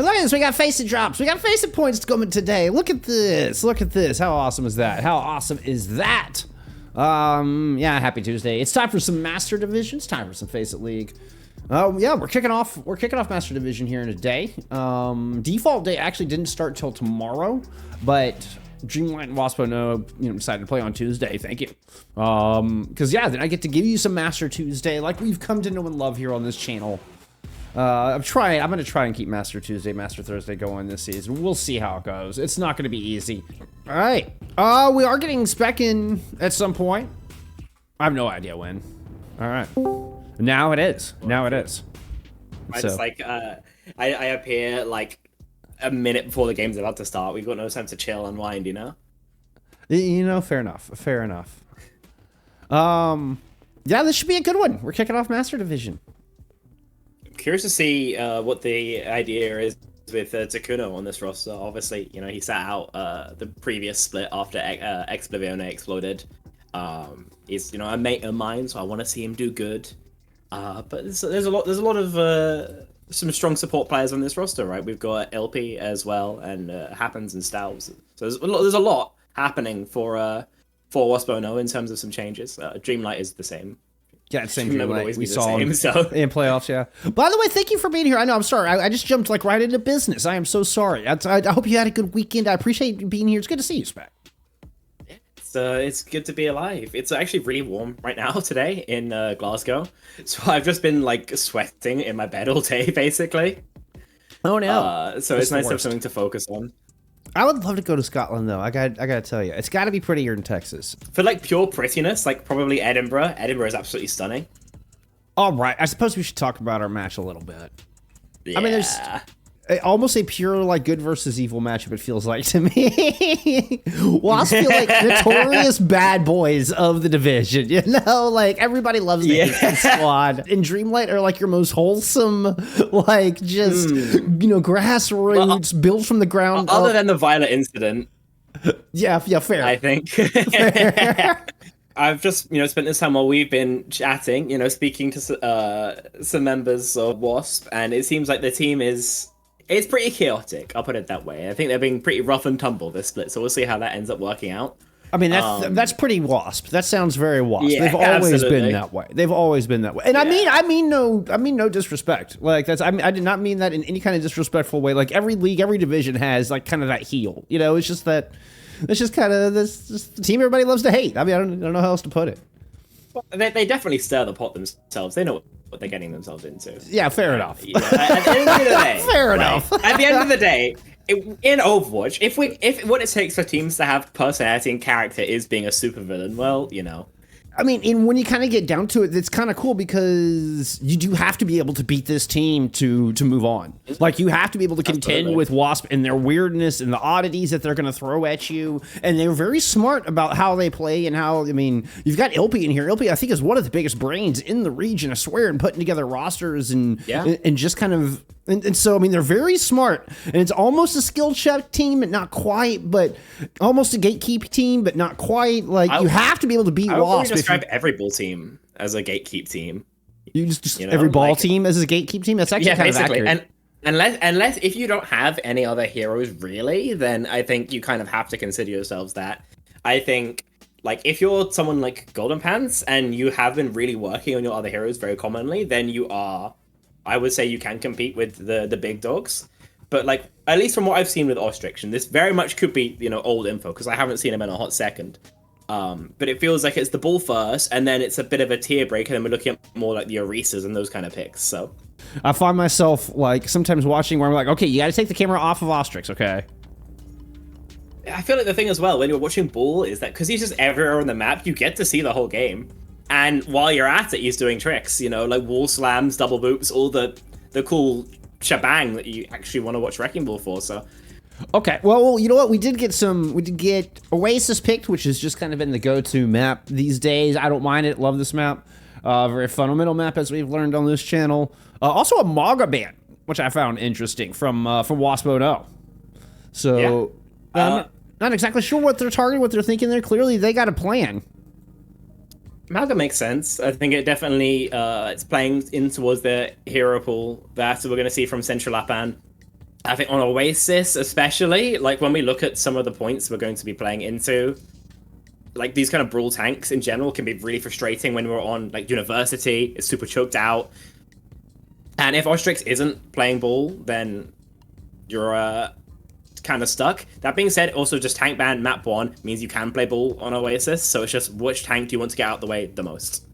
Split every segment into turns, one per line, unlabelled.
And look at this, we got FACEIT drops. We got FACEIT points coming today. Look at this. Look at this. How awesome is that? How awesome is that? Yeah, happy Tuesday. It's time for some Master Divisions. Time for some FACEIT League. Yeah, we're kicking off Master Division here in a day. Default day actually didn't start till tomorrow, but Dreamlight and Wasp decided to play on Tuesday. Thank you. Because yeah, then I get to give you some Master Tuesday like we've come to know and love here on this channel. I'm gonna try and keep Master Tuesday, Master Thursday going this season. We'll see how it goes. It's not gonna be easy. All right. We are getting spec in at some point. I have no idea when. All right. Now it is. Now it is.
Right, so. It's like I appear like a minute before the game's about to start. We've got no time to chill and wind, you know?
You know, fair enough. Fair enough. Yeah, this should be a good one. We're kicking off Master Division.
Curious to see what the idea is with Takuno on this roster. Obviously, you know, he sat out the previous split after Explosione exploded. He's, you know, a mate of mine, so I want to see him do good. But there's a lot of some strong support players on this roster, right? We've got LP as well, and Happens and Styles. So there's a lot happening for Wasp.0 in terms of some changes. Dreamlight is the same.
Yeah, it's same Dreamlight. We saw
him
in playoffs, yeah. By the way, thank you for being here. I know, I'm sorry. I just jumped like right into business. I am so sorry. I hope you had a good weekend. I appreciate you being here. It's good to see you, Spec.
It's good to be alive. It's actually really warm right now today in Glasgow. So I've just been like sweating in my bed all day, basically.
Oh no!
So it's nice to have something to focus on.
I would love to go to Scotland though. I gotta tell you, it's got to be prettier in Texas.
For like pure prettiness, like probably Edinburgh. Edinburgh is absolutely stunning.
All right, I suppose we should talk about our match a little bit.
Yeah.
I mean, there's almost a pure like good versus evil matchup. It feels like to me. Wasp feel like notorious bad boys of the division. You know, like everybody loves the Haven squad. And Dreamlight are like your most wholesome, like just you know, grassroots built from the ground up.
Other than the Violet incident.
Yeah, fair.
I think. Fair. I've just, you know, spent this time while we've been chatting, you know, speaking to some members of Wasp, and it seems like the team it's pretty chaotic, I'll put it that way. I think they're being pretty rough and tumble this split, so we'll see how that ends up working out.
I mean, that's pretty Wasp. That sounds very Wasp.
Yeah,
they've always been that way. They've always been that way. And yeah. I mean no disrespect. Like I did not mean that in any kind of disrespectful way. Like every league, every division has like kind of that heel. You know, it's just that it's just kind of this team everybody loves to hate. I mean, I don't know how else to put it.
Well, they definitely stir the pot themselves. They know what they're getting themselves into.
Yeah, fair enough.
You know, at the end of the day,
fair enough.
At the end of the day, in Overwatch, if what it takes for teams to have personality and character is being a supervillain, well, you know.
I mean, when you kind of get down to it, it's kind of cool because you do have to be able to beat this team to move on. Like, you have to be able to contend with Wasp and their weirdness and the oddities that they're going to throw at you. And they're very smart about how they play and how, I mean, you've got LP in here. LP, I think, is one of the biggest brains in the region, I swear, in putting together rosters and just kind of... And so, I mean, they're very smart, and it's almost a skill check team, but not quite, but almost a gatekeep team, but not quite. Like, you have to be able to beat Wasp.
I would describe every ball team as a gatekeep team.
You just every ball team as a gatekeep team? That's actually kind of accurate.
And unless if you don't have any other heroes, really, then I think you kind of have to consider yourselves that. I think, like, if you're someone like Golden Pants, and you have been really working on your other heroes very commonly, then you are... I would say you can compete with the big dogs, but like at least from what I've seen with Ostriction, this very much could be, you know, old info because I haven't seen him in a hot second. But it feels like it's the ball first, and then it's a bit of a tier break, and then we're looking at more like the Oasis and those kind of picks. So
I find myself like sometimes watching where I'm like, okay, you got to take the camera off of Ostrix, okay?
I feel like the thing as well when you're watching Bull is that because he's just everywhere on the map, you get to see the whole game. And while you're at it, he's doing tricks, you know, like wall slams, double boops, all the cool shebang that you actually want to watch Wrecking Ball for, so.
Okay, well, you know what? We did get Oasis picked, which has just kind of been the go-to map these days. I don't mind it. Love this map. Very fundamental map, as we've learned on this channel. Also a Maga ban, which I found interesting from Wasp.0. So, yeah. Not exactly sure what they're targeting, what they're thinking there. Clearly, they got a plan.
Maga makes sense. I think it definitely it's playing in towards the hero pool that we're going to see from Central Japan. I think on Oasis, especially, like when we look at some of the points we're going to be playing into, like these kind of brawl tanks in general can be really frustrating when we're on like University. It's super choked out, and if Ostrix isn't playing ball, then you're kind of stuck. That being said, also just tank ban map 1 means you can play ball on Oasis, so it's just which tank do you want to get out of the way the most.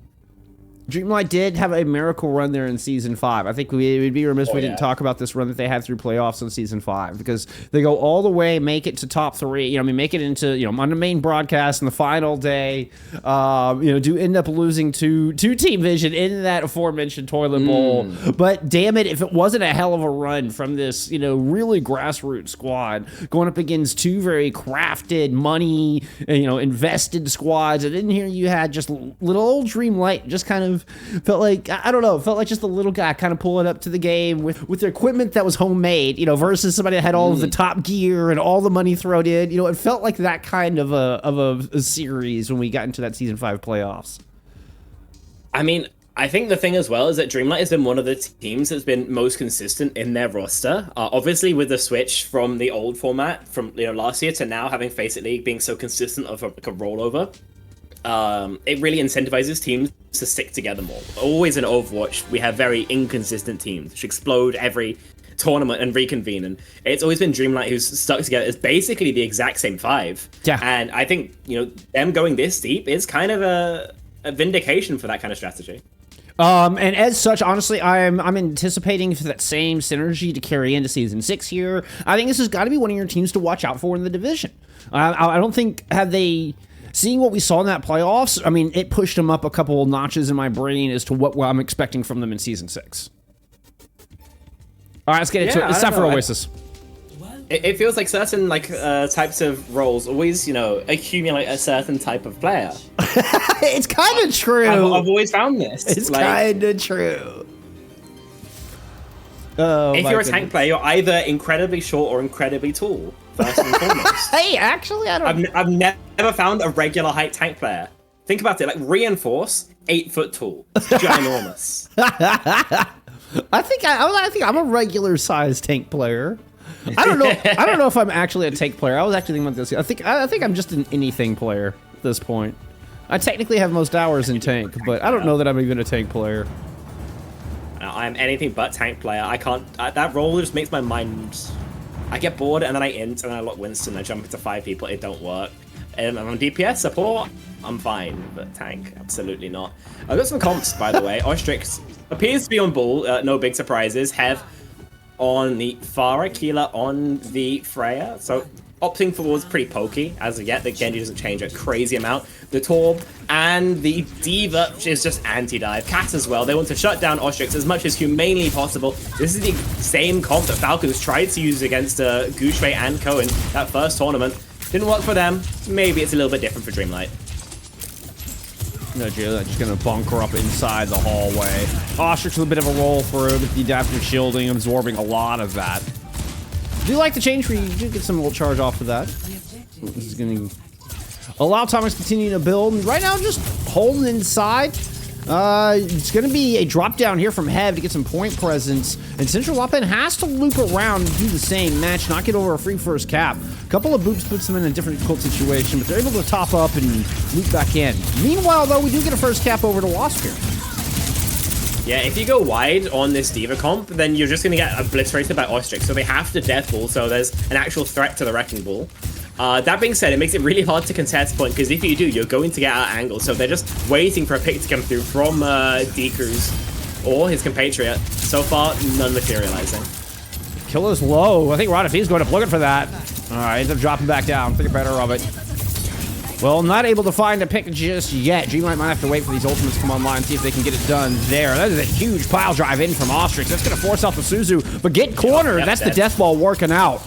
Dreamlight did have a miracle run there in Season 5. I think we would be remiss if we didn't talk about this run that they had through playoffs in Season 5, because they go all the way, make it to top 3, you know, I mean, make it into, you know, on the main broadcast in the final day, you know, do end up losing to Team Vision in that aforementioned toilet bowl. But damn it, if it wasn't a hell of a run from this, you know, really grassroots squad going up against 2 very crafted, money, you know, invested squads, and in here you had just little old Dreamlight just kind of felt like, I don't know, felt like just a little guy kind of pulling up to the game with their equipment that was homemade, you know, versus somebody that had all of the top gear and all the money thrown in. You know, it felt like that kind of a series when we got into that Season 5 playoffs.
I mean, I think the thing as well is that Dreamlight has been one of the teams that's been most consistent in their roster. Obviously, with the switch from the old format from last year to now having FACEIT League being so consistent of like a rollover, it really incentivizes teams to stick together more. Always in Overwatch, we have very inconsistent teams which explode every tournament and reconvene, and it's always been Dreamlight who's stuck together. It's basically the exact same 5.
Yeah.
And I think, them going this deep is kind of a vindication for that kind of strategy.
And as such, honestly, I'm anticipating for that same synergy to carry into Season 6 here. I think this has got to be one of your teams to watch out for in the division. I don't think, seeing what we saw in that playoffs, I mean, it pushed them up a couple of notches in my brain as to what I'm expecting from them in Season 6. All right, let's get into it. It's time for Oasis.
It feels like certain types of roles always, accumulate a certain type of player.
It's kind of true.
I've always found this.
It's kind of true. Oh,
if you're a tank player, you're either incredibly short or incredibly tall. First and foremost.
Hey, actually, I don't.
I've never found a regular height tank player. Think about it. Like Reinforce, 8 foot tall, it's ginormous.
I think I'm a regular sized tank player. I don't know if I'm actually a tank player. I was actually thinking about this. I think I'm just an anything player at this point. I technically have most hours in tank, but I don't know that I'm even a tank player.
I'm anything but tank player. I can't. That role just makes my mind. I get bored and then I int and then I lock Winston. I jump into 5 people. It don't work. And I'm on DPS support. I'm fine, but tank, absolutely not. I've got some comps, by the way. Ostrix appears to be on ball. No big surprises. Hev on the Pharah, Keeler on the Freya. So opting towards pretty pokey as of yet. The Genji doesn't change a crazy amount. The Torb and the Diva, which is just anti-dive. Cat as well. They want to shut down Ostrix as much as humanely possible. This is the same comp that Falcons tried to use against Gouche and Co in that first tournament. Didn't work for them. Maybe it's a little bit different for Dreamlight.
No, Jay, just gonna bunker up inside the hallway. Ostrix with a bit of a roll through, but the adaptive shielding absorbing a lot of that. I do like the change where you do get some little charge off of that. This is gonna allow Thomas to continue to build. Right now, just holding inside. It's going to be a drop down here from Hev to get some point presence. And Central Loppin has to loop around and do the same match, not get over a free first cap. A couple of boops puts them in a difficult situation, but they're able to top up and loop back in. Meanwhile, though, we do get a first cap over to Wasp here.
Yeah, if you go wide on this Diva comp, then you're just going to get obliterated by Ostrix. So they have to death ball, so there's an actual threat to the Wrecking Ball. That being said, it makes it really hard to contest point, because if you do, you're going to get out of angle. So they're just waiting for a pick to come through from D-Cruz or his compatriot. So far, none materializing.
Killer's low. I think Runasapi's going up looking for that. All right, ends up dropping back down. Think better of it. Well, not able to find a pick just yet. Dreamlight might have to wait for these ultimates to come online, see if they can get it done there. That is a huge pile drive in from Ostrix. That's going to force out the Suzu, but get cornered. That's the death ball working out.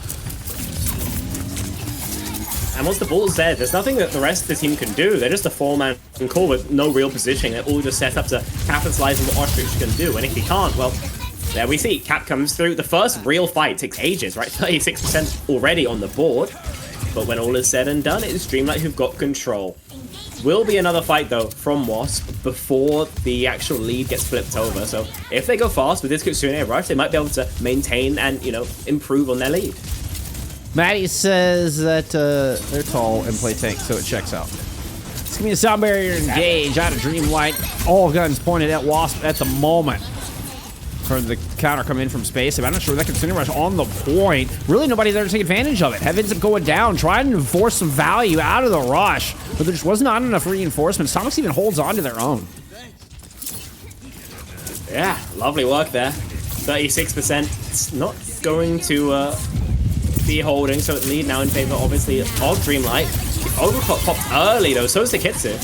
And once the ball's there, there's nothing that the rest of the team can do. They're just a 4-man call with no real positioning. They're all just set up to capitalize on what Ostrix can do. And if he can't, well, there we see. Cap comes through. The first real fight takes ages, right? 36% already on the board. But when all is said and done, it's Dreamlight who've got control. Will be another fight though from Wasp before the actual lead gets flipped over. So if they go fast with this Kitsune rush, they might be able to maintain and, you know, improve on their lead.
Maddie says that they're tall and play tank, so it checks out. It's gonna be a sound barrier engage out of Dreamlight. All guns pointed at Wasp at the moment. For the counter coming in from space. I'm not sure that Kitsune rush on the point. Really nobody there to take advantage of it. Heav ends up going down, trying to force some value out of the rush, but there just was not enough reinforcements. Stomachs even holds on to their own.
Yeah, lovely work there. 36%. It's not going to be holding, so lead now in favor, obviously, of Dreamlight. The overclock popped early, though, so is the Kitsu.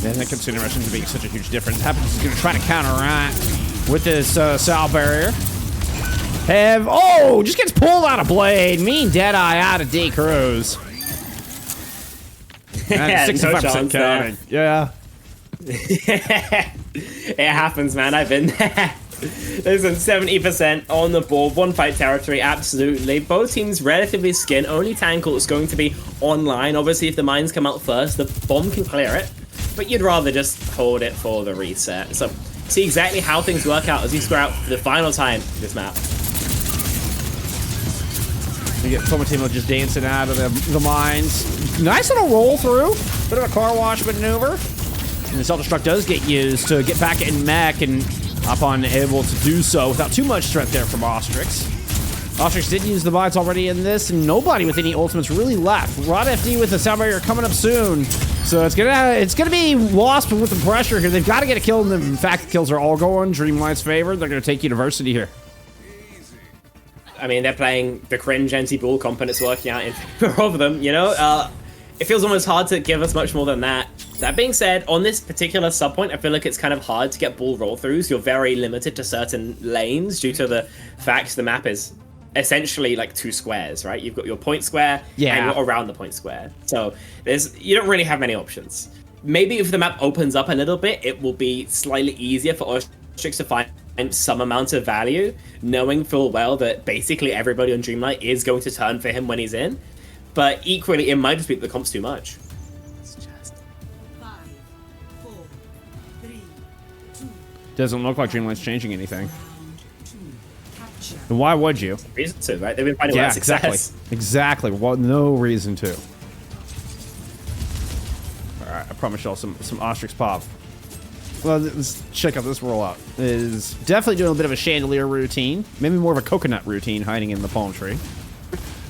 And that Kitsune rush ends up being such a huge difference. Happens is going to try to counteract with this Sal barrier. Hev, oh, just gets pulled out of Blade. Mean Deadeye out of D Cruz.
Yeah,
65% counting. Yeah.
It happens, man. I've been there. Listen, 70% on the board, one fight territory, absolutely. Both teams relatively skin. Only Tankle is going to be online. Obviously, if the mines come out first, the bomb can clear it. But you'd rather just hold it for the reset. So, see exactly how things work out as you square out for the final time this map.
You get Tomatimo just dancing out of the mines. Nice little roll through. Bit of a car wash maneuver. And the self-destruct does get used to get back in mech and upon able to do so without too much threat there from Ostrix. Ostrix did use the mines already in this, and nobody with any ultimates really left. Rod FD with the sound barrier coming up soon. So it's gonna be Wasp with the pressure here. They've got to get a kill, and in fact, the kills are all going Dreamlight's favor. They're gonna take University here.
I mean, they're playing the cringe anti-bull comp, and it's working out in favor of them, you know? It feels almost hard to give us much more than that. That being said, on this particular subpoint, I feel like it's kind of hard to get bull roll-throughs. You're very limited to certain lanes due to the fact the map is essentially like two squares, right? You've got your point square and you're around the point square. So you don't really have many options. Maybe if the map opens up a little bit, it will be slightly easier for Ostrix to find some amount of value, knowing full well that basically everybody on Dreamlight is going to turn for him when he's in. But equally, it might just be that the comp's too much.
Doesn't look like Dreamlight's changing anything. And why would you?
Reason to, right? They've been finding a lot of success.
Exactly. Well, no reason to. All right, I promise y'all some Ostrix pop. Well, let's check out this rollout. It is definitely doing a bit of a chandelier routine, maybe more of a coconut routine, hiding in the palm tree.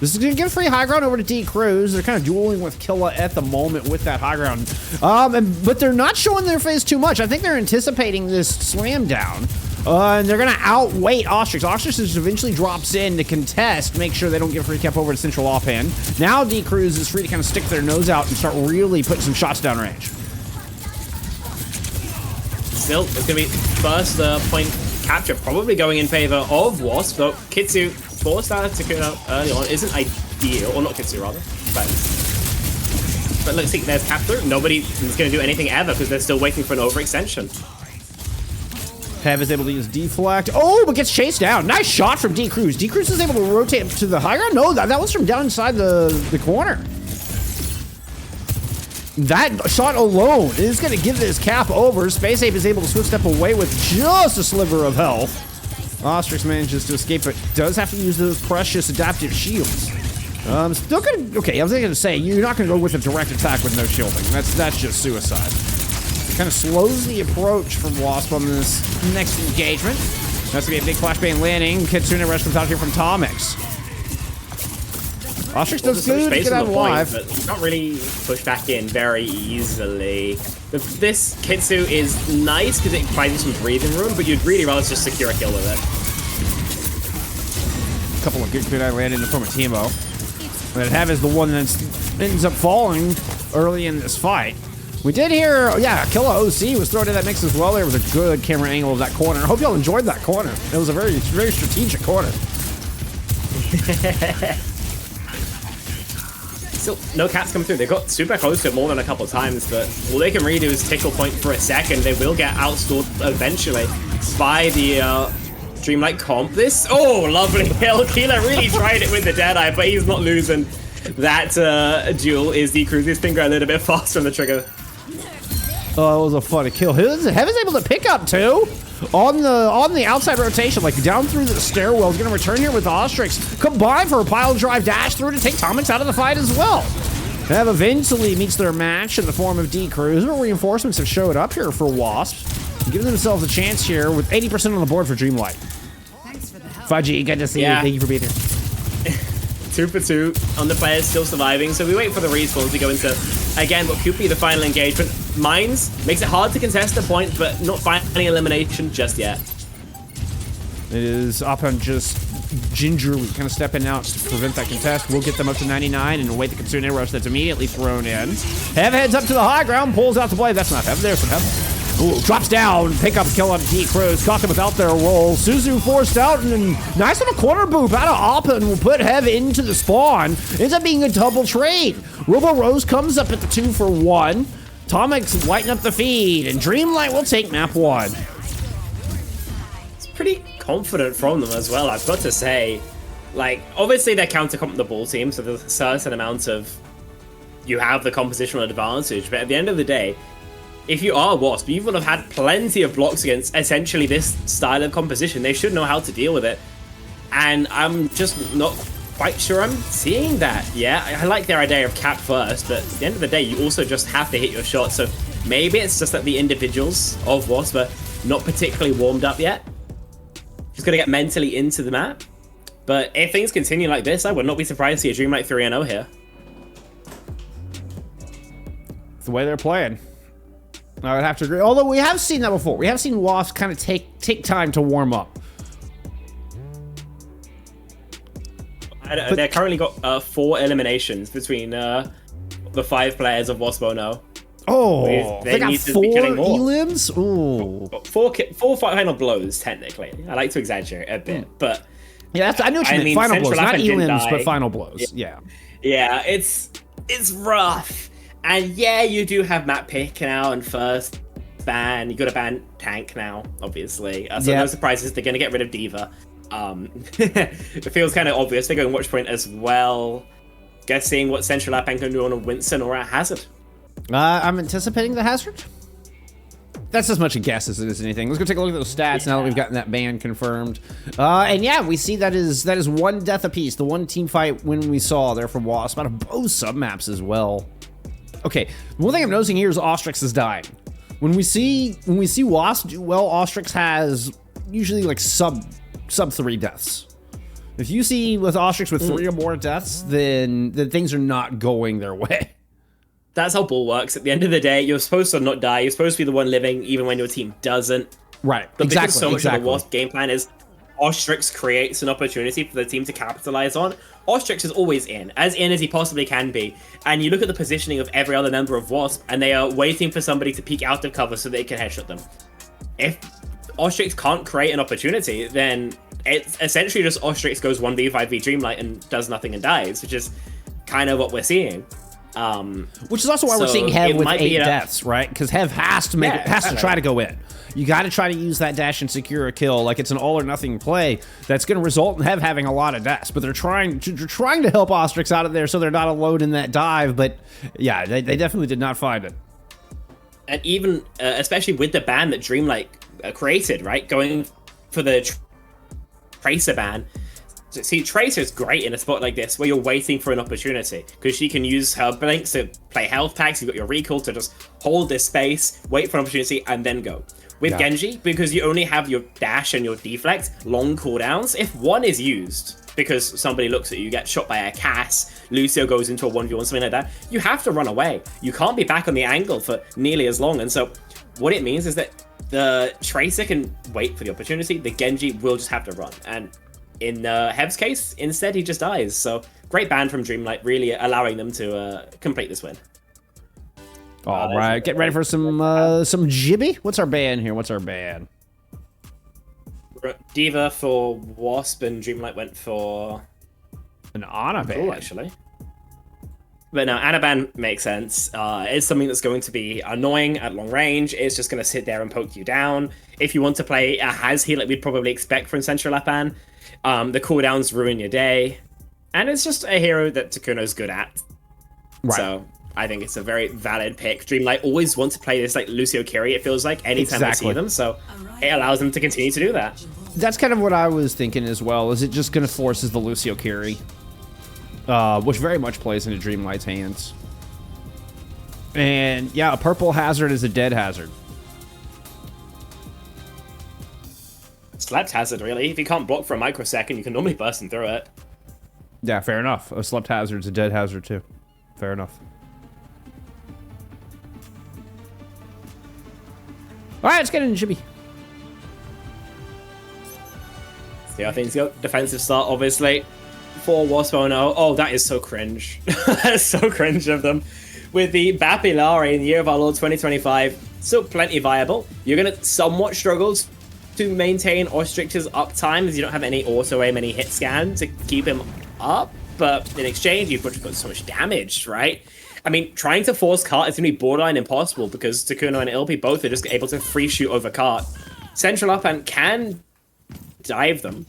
This is going to give free high ground over to D Cruz. They're kind of dueling with Killa at the moment with that high ground. But they're not showing their face too much. I think they're anticipating this slam down. And they're going to outweight Ostrix. Ostrix just eventually drops in to contest, make sure they don't get free cap over to central offhand. Now D Cruz is free to kind of stick their nose out and start really putting some shots down range.
Still, it's going to be first point capture, probably going in favor of Wasp, though Kitsu forced out to get out early on isn't ideal, or not Kitsu rather, but let's see, there's cap through. Nobody is going to do anything ever because they're still waiting for an overextension.
Hev is able to use deflect. Oh, but gets chased down. Nice shot from D Cruz. D Cruz is able to rotate to the high ground. No, that was from down inside the corner. That shot alone is going to give this cap over. Space Ape is able to switch step away with just a sliver of health. Ostrix manages to escape, but does have to use those precious adaptive shields. Still gonna, okay, I was gonna say, you're not gonna go with a direct attack with no shielding. That's just suicide. It kind of slows the approach from Wasp on this next engagement. That's gonna be a big flashbang landing. Kitsune rush comes out here from Tomix. Ostrix does good to get out alive.
But you can't really push back in very easily. This Kitsu is nice because it provides you some breathing room, but you'd really rather just secure a kill with it.
A couple of good land in the form of Timo. But Hev is the one that ends up falling early in this fight. We did hear, yeah, Killa OC was thrown in that mix as well. There was a good camera angle of that corner. I hope y'all enjoyed that corner. It was a very, very strategic corner.
Still, no cats come through. They got super close to it more than a couple of times, but all they can really do is tickle point for a second. They will get outscored eventually by the Dreamlight comp. Oh, lovely kill. Keeler really tried it with the Deadeye, but he's not losing. that duel is decreasing his finger a little bit faster on the trigger.
Oh, it was a funny kill. Heaven's able to pick up too on the outside rotation, like down through the stairwell. He's gonna return here with Ostrix. Combine for a pile drive dash through to take Tomix out of the fight as well. Hev eventually meets their match in the form of D-Cruiser. Reinforcements have showed up here for Wasp, giving themselves a chance here with 80% on the board for Dreamlight. Fudgy, good to see you. Thank you for being here.
2 for 2 on the players still surviving, so we wait for the respawn to go into, again, what could be the final engagement. Mines makes it hard to contest the point, but not finding elimination just yet.
It is Upon just gingerly kind of stepping out to prevent that contest. We'll get them up to 99 and await the Kitsune rush that's immediately thrown in. Hev heads up to the high ground, pulls out the blade. That's not Hev. There's some Hev. Ooh, drops down, pick up, kill on D-Cruz. Caught them without their roll. Suzu forced out, and then nice little corner boop out of Alpin will put Hev into the spawn. Ends up being a double trade. Robo Rose comes up at the 2 for 1. Tomix lighting up the feed, and Dreamlight will take map 1.
It's pretty confident from them as well, I've got to say. Like, obviously they're counter-comp the ball team, so there's a certain amount of you have the compositional advantage, but at the end of the day, if you are Wasp, you would have had plenty of blocks against essentially this style of composition. They should know how to deal with it. And I'm just not quite sure I'm seeing that. Yeah, I like their idea of cap first, but at the end of the day, you also just have to hit your shot. So maybe it's just that the individuals of Wasp are not particularly warmed up yet. Just gonna get mentally into the map. But if things continue like this, I would not be surprised to see a Dreamlight 3-0 here.
It's the way they're playing. I would have to agree. Although we have seen that before. We have seen Wasp kind of take time to warm up.
They're currently got 4 eliminations between the 5 players of Wasp no.
Oh, they got 4 elims? Ooh.
4 final blows, technically. I like to exaggerate a bit, but...
Yeah, I know what you mean. Final blows, not elims, but final blows.
Yeah. Yeah, it's rough. And yeah, you do have map pick now and first ban. You got to ban tank now, obviously. So no surprises, they're going to get rid of Diva. It feels kind of obvious. They're going Watchpoint as well. Guessing what Central Lap can do on a Winston or a Hazard.
I'm anticipating the Hazard. That's as much a guess as it is anything. Let's go take a look at those stats now that we've gotten that ban confirmed. And yeah, we see that is 1 death apiece. The 1 team fight win we saw there from Wasp out of both submaps as well. Okay, one thing I'm noticing here is Ostrix is dying. When we see Wasp do well, Ostrix has usually like sub 3 deaths. If you see with Ostrix with 3 or more deaths, then things are not going their way.
That's how ball works. At the end of the day, you're supposed to not die. You're supposed to be the one living, even when your team doesn't.
Right.
But
exactly.
Because so much of the Wasp game plan is Ostrix creates an opportunity for the team to capitalize on. Ostrix is always in as he possibly can be. And you look at the positioning of every other member of Wasp, and they are waiting for somebody to peek out of cover so they can headshot them. If Ostrix can't create an opportunity, then it's essentially just Ostrix goes 1v5v Dreamlight and does nothing and dies, which is kind of what we're seeing.
Which is also why we're seeing Hev with 8 deaths, right? Because Hev has to try to go in. You got to try to use that dash and secure a kill. Like it's an all or nothing play that's going to result in Hev having a lot of deaths. But they're trying to help Ostrix out of there so they're not alone in that dive. But yeah, they definitely did not find it.
And even especially with the ban that Dreamlight created, right? Going for the Tracer ban. See, Tracer's great in a spot like this where you're waiting for an opportunity because she can use her blinks to play health packs. You've got your recall to just hold this space, wait for an opportunity, and then go. With Genji, because you only have your dash and your deflect, long cooldowns, if one is used because somebody looks at you, get shot by a Cass, Lucio goes into a 1v1, something like that, you have to run away. You can't be back on the angle for nearly as long. And so what it means is that the Tracer can wait for the opportunity, the Genji will just have to run. And in Hev's case, instead he just dies. So great ban from Dreamlight, really allowing them to complete this win.
All right, get ready for some Jibby. What's our ban here? What's our ban?
Diva for Wasp and Dreamlight went for
an Ana ban.
Cool, actually. But no, Ana ban makes sense. It's something that's going to be annoying at long range. It's just going to sit there and poke you down. If you want to play a Has heal like we'd probably expect from Central Lap ban, the cooldowns ruin your day. And it's just a hero that Takuno's good at.
Right.
So I think it's a very valid pick. Dreamlight always wants to play this like Lucio Kiri, it feels like, anytime I see them. So it allows them to continue to do that.
That's kind of what I was thinking as well. Is it just going to forces the Lucio Kiri? Which very much plays into Dreamlight's hands. And yeah, a purple hazard is a dead hazard.
Slept hazard, really. If you can't block for a microsecond, you can normally burst him through it.
Yeah, fair enough. A slept hazard's a dead hazard too. Fair enough. All right, let's get into Chibi.
See how things go. Defensive start, obviously. For Wasp, oh, that is so cringe. That is so cringe of them. With the Bapilari in the year of our Lord 2025, still plenty viable. You're going to somewhat struggle to maintain Ostrix's uptime as you don't have any auto-aim, any hit scan to keep him up. But in exchange, you've got so much damage, right? I mean, trying to force Cart is going to be borderline impossible because Takuno and Ilpi both are just able to free shoot over Cart. Central up and can dive them,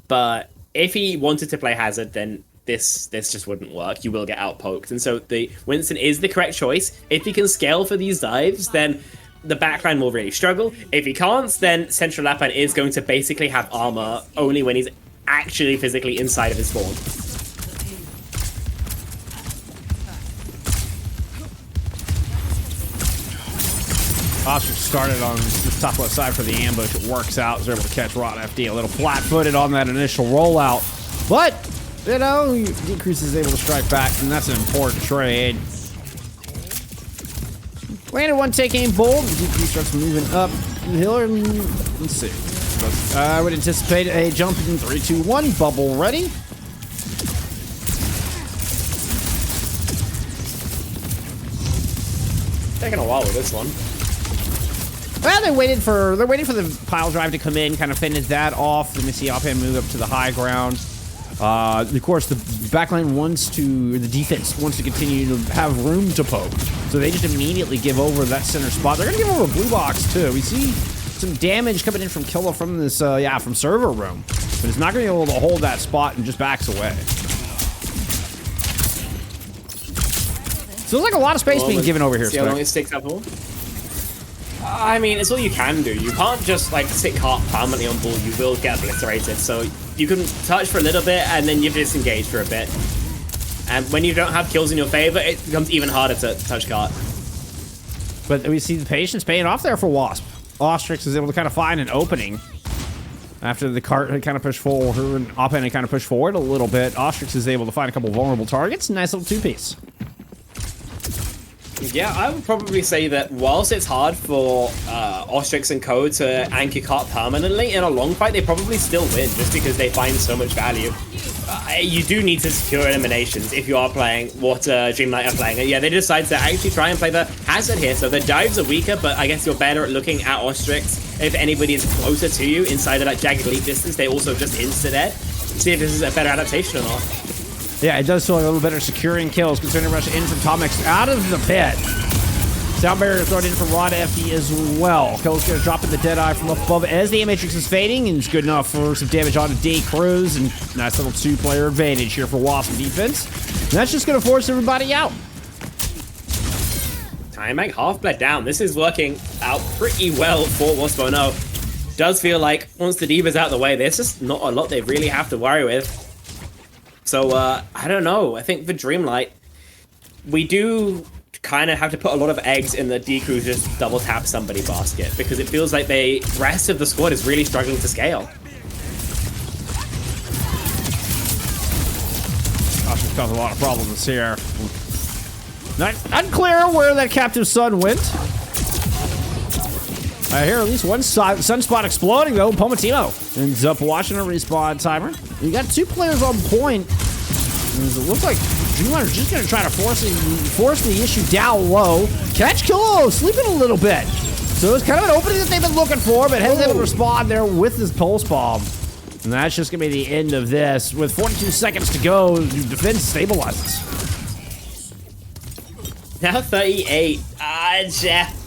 but if he wanted to play Hazard, then this just wouldn't work. You will get outpoked. And so the Winston is the correct choice. If he can scale for these dives, then the backline will really struggle. If he can't, then Central Lapan is going to basically have armor only when he's actually physically inside of his spawn.
Ostrich started on the top left side for the ambush. It works out. Is able to catch Rod FD a little flat-footed on that initial rollout. But, you know, Decrease is able to strike back, and that's an important trade. Landed one take aim bold. Decrease starts moving up the hill. Let's see. I would anticipate a jump in 3, 2, 1. Bubble ready.
Taking a while with this one.
Well, they're waiting for the pile drive to come in, kind of fended that off. Then we see offhand move up to the high ground. Of course, the backline the defense wants to continue to have room to poke. So they just immediately give over that center spot. They're going to give over a blue box, too. We see some damage coming in from Killa from this, from server room. But it's not going to be able to hold that spot and just backs away. So there's like a lot of space being given over here.
See how long it sticks up for? I mean, it's all you can do. You can't just, like, sit Cart permanently on ball. You will get obliterated. So you can touch for a little bit, and then you disengage for a bit. And when you don't have kills in your favor, it becomes even harder to touch Cart.
But we see the patience paying off there for Wasp. Ostrix is able to kind of find an opening. After the Cart had kind of pushed forward, and Oppen had kind of pushed forward a little bit, Ostrix is able to find a couple vulnerable targets. Nice little two-piece.
Yeah, I would probably say that whilst it's hard for Ostrix and Co to anchor Cart permanently, in a long fight they probably still win just because they find so much value. You do need to secure eliminations if you are playing what Dreamlight are playing. Yeah, they decide to actually try and play the Hazard here, so the dives are weaker, but I guess you're better at looking at Ostrix. If anybody is closer to you inside of that jagged leap distance, they also just insta-dead. See if this is a better adaptation or not.
Yeah, it does feel like a little better securing kills. Concerning rush in from Tomix out of the pit. Sound barrier thrown in from Rod FD as well. Killer's going to drop in the Deadeye from up above as the Matrix is fading, and it's good enough for some damage onto D Cruz, and nice little two-player advantage here for Wasp defense. And that's just going to force everybody out.
Timing half bled down. This is working out pretty well for Wasp. Does feel like once the D.Va's out of the way, there's just not a lot they really have to worry with. So, I don't know. I think for Dreamlight, we do kind of have to put a lot of eggs in the D-Crew just double tap somebody basket, because it feels like the rest of the squad is really struggling to scale.
Gosh, it's caused a lot of problems here. Not clear where that captive sun went. I hear at least one sunspot exploding, though. Pomatino ends up watching a respawn timer. You got two players on point. It looks like Dreamlight is just going to try to force the issue down low. Catch Kilo sleeping a little bit. So it's kind of an opening that they've been looking for, but hasn't able to respond there with his pulse bomb. And that's just going to be the end of this. With 42 seconds to go, the defense stabilizes.
Now 38. Jeff.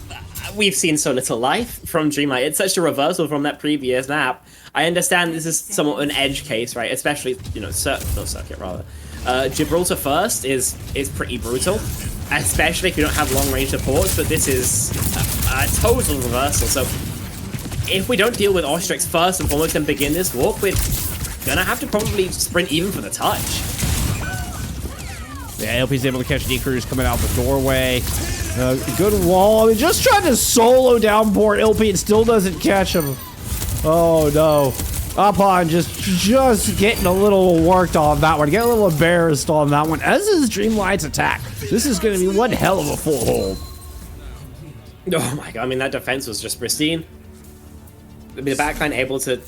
We've seen so little life from Dreamlight. It's such a reversal from that previous map. I understand this is somewhat an edge case, right? Especially, you know, not circuit rather. Gibraltar first is pretty brutal, especially if you don't have long range supports. But this is a total reversal. So if we don't deal with Ostrix first and foremost and begin this walk, we're gonna have to probably sprint even for the touch.
Yeah, LP's able to catch D-Cruz coming out the doorway. Good wall. I mean, just trying to solo downboard LP and still doesn't catch him. Oh no. Upon just getting a little worked on that one. Get a little embarrassed on that one. As is Dreamlight's attack. This is going to be one hell of a full hold.
Oh my god, I mean, that defense was just pristine. I mean, the backline able to...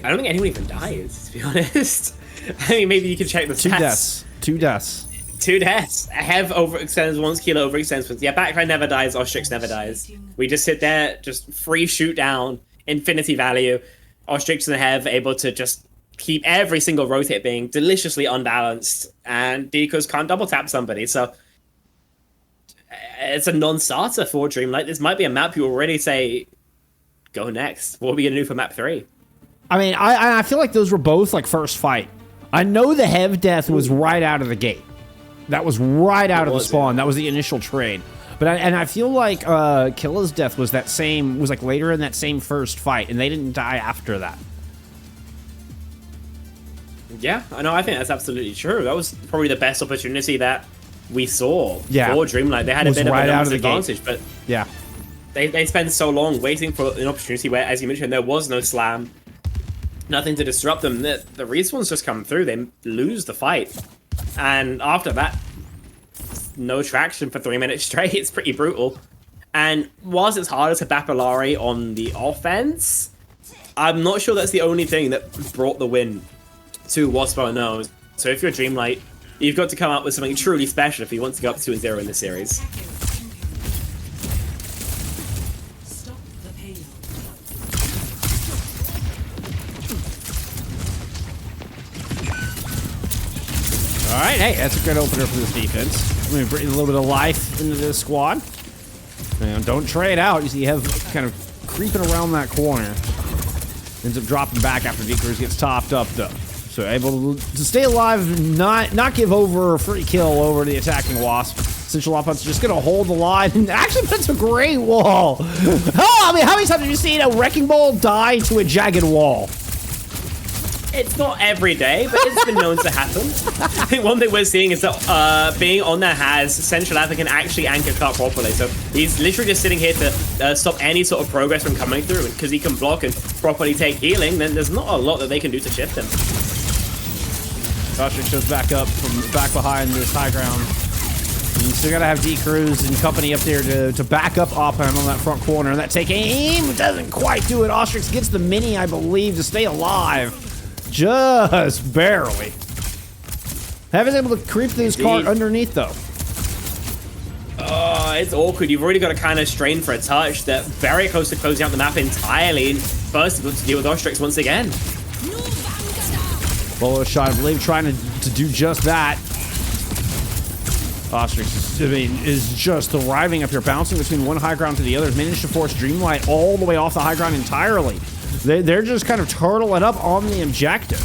I don't think anyone even dies, to be honest. I mean, maybe you can check the stats.
Two deaths.
2 deaths. Hev overextends once, Kilo overextends once. Yeah, backline never dies, Ostrix never dies. We just sit there, just free shoot down, infinity value. Ostrix and Hev able to just keep every single rotate being deliciously unbalanced, and Deco's can't double tap somebody, so it's a non-starter for Dreamlight. This might be a map you already say, go next. What are we gonna do for map 3?
I mean, I feel like those were both like first fight. I know the Hev death was right out of the gate. That was right out of the spawn. That was the initial trade. But I feel like Killa's death was like later in that same first fight, and they didn't die after that.
Yeah, I know. I think that's absolutely true. That was probably the best opportunity that we saw for Dreamlight. They had a bit of an advantage, but
yeah,
they spent so long waiting for an opportunity where, as you mentioned, there was no slam, nothing to disrupt them. The respawns just come through. They lose the fight, and after that, no traction for 3 minutes straight. It's pretty brutal. And whilst it's harder to Bapillari on the offense, I'm not sure that's the only thing that brought the win to Wasp Nose. So if you're Dreamlight, you've got to come up with something truly special if you want to go up 2-0 in this series.
All right, hey, that's a good opener for this defense. I'm going to bring a little bit of life into this squad. And don't trade out. You see, you have kind of creeping around that corner. Ends up dropping back after D-Cruz gets topped up, though. So able to stay alive, not give over a free kill over the attacking Wasp. Essential Offense just going to hold the line and actually puts a great wall. Oh, I mean, how many times have you seen a Wrecking Ball die to a jagged wall?
It's not every day, but it's been known to happen. I think one thing we're seeing is that being on there has Central Africa can actually anchor cut properly. So he's literally just sitting here to stop any sort of progress from coming through. And because he can block and properly take healing, then there's not a lot that they can do to shift him.
Ostrix shows back up from back behind this high ground. And you still gotta have D-Cruz and company up there to back up Oppen on that front corner. And that take aim doesn't quite do it. Ostrix gets the mini, I believe, to stay alive. Just barely. Hev is able to creep through his cart underneath, though.
It's awkward. You've already got to kind of strain for a touch. They're very close to closing out the map entirely. First, able to deal with Ostrix once again.
Bolo shot, I believe, trying to do just that. Ostrix, I mean, is just arriving up here, bouncing between one high ground to the other. Managed to force Dreamlight all the way off the high ground entirely. They're just kind of turtling up on the objective.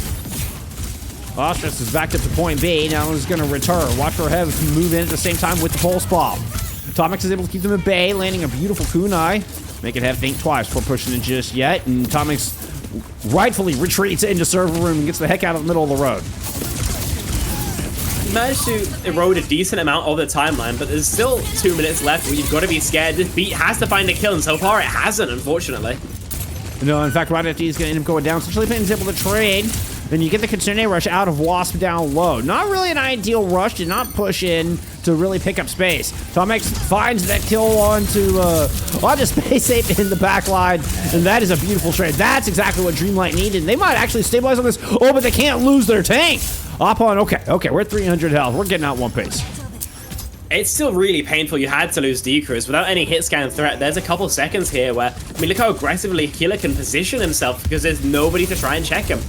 Ostrix is backed up to point B. Now he's going to return. Watch for Hev move in at the same time with the pulse bomb. Atomics is able to keep them at bay, landing a beautiful kunai. Making Hev think twice before pushing in just yet. And Atomics rightfully retreats into server room and gets the heck out of the middle of the road.
He managed to erode a decent amount of the timeline, but there's still 2 minutes left where you've got to be scared. This beat has to find a kill, and so far it hasn't, unfortunately.
No, in fact, right after he's going to end up going down. So Chilipan's able to trade. Then you get the Kitsune rush out of Wasp down low. Not really an ideal rush. Did not push in to really pick up space. Tomex finds that kill onto Space Ape in the back line. And that is a beautiful trade. That's exactly what Dreamlight needed. They might actually stabilize on this. Oh, but they can't lose their tank. Opon, okay, we're at 300 health. We're getting out one pace.
It's still really painful. You had to lose D-Cruz without any hit scan threat. There's a couple seconds here where, I mean, look how aggressively Killer can position himself because there's nobody to try and check him.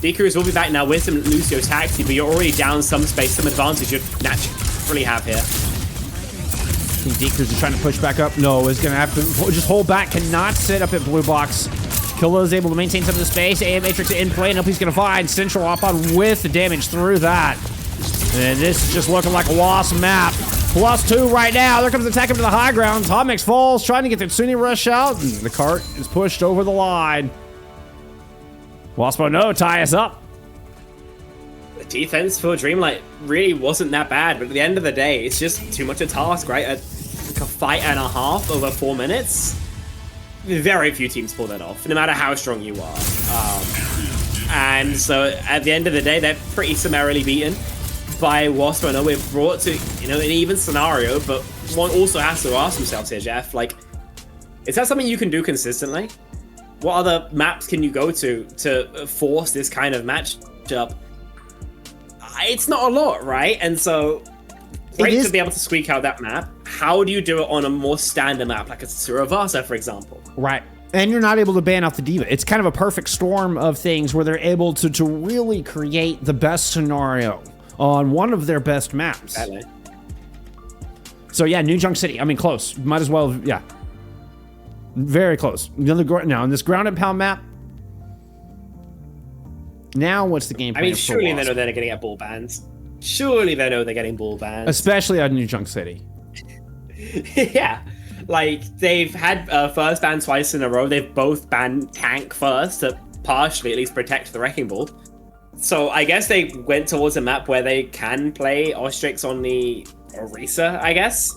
D-Cruz will be back now with some Lucio Taxi, but you're already down some space, some advantage you'd naturally have here.
I think D-Cruz is trying to push back up. No, is going to have to just hold back. Cannot sit up at blue box. Killa is able to maintain some of the space. AM Matrix in play, and he's going to find Central up on with the damage through that. And this is just looking like a Wasp map. +2 right now. There comes the attack up to the high ground. Tomix falls, trying to get the Tsuni rush out, and the cart is pushed over the line. Waspo, no, tie us up.
The defense for Dreamlight really wasn't that bad, but at the end of the day, it's just too much a task, right? Like a fight and a half over 4 minutes. Very few teams pull that off, no matter how strong you are. And so at the end of the day, they're pretty summarily beaten by Wasp. I know we're brought to, you know, an even scenario, but one also has to ask themselves here, Jeff, like, is that something you can do consistently? What other maps can you go to force this kind of matchup? It's not a lot, right? And so, great to be able to squeak out that map. How do you do it on a more standard map, like a Suravasa, for example?
Right. And you're not able to ban out the diva. It's kind of a perfect storm of things where they're able to really create the best scenario on one of their best maps.
Exactly.
So yeah, New Junk City. I mean, close. Might as well, yeah. Very close. Now, in this ground and pound map, now what's the game plan?
I mean, surely they know they're going to get ball bans. Surely they know they're getting ball bans.
Especially on New Junk City.
Yeah. Like, they've had first ban twice in a row. They've both banned tank first to partially at least protect the Wrecking Ball. So I guess they went towards a map where they can play Ostrix on the Orisa, I guess.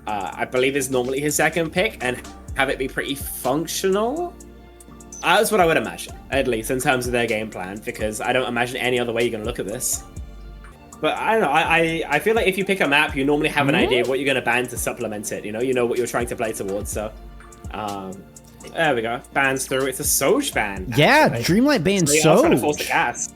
I believe is normally his second pick, and have it be pretty functional. That's what I would imagine, at least in terms of their game plan, because I don't imagine any other way you're going to look at this. But I don't know, I feel like if you pick a map, you normally have an idea of what you're going to ban to supplement it, you know what you're trying to play towards, so... there we go, bans through, it's a Soj ban.
Yeah, Dreamlight bans Soj.
Trying to force the cast.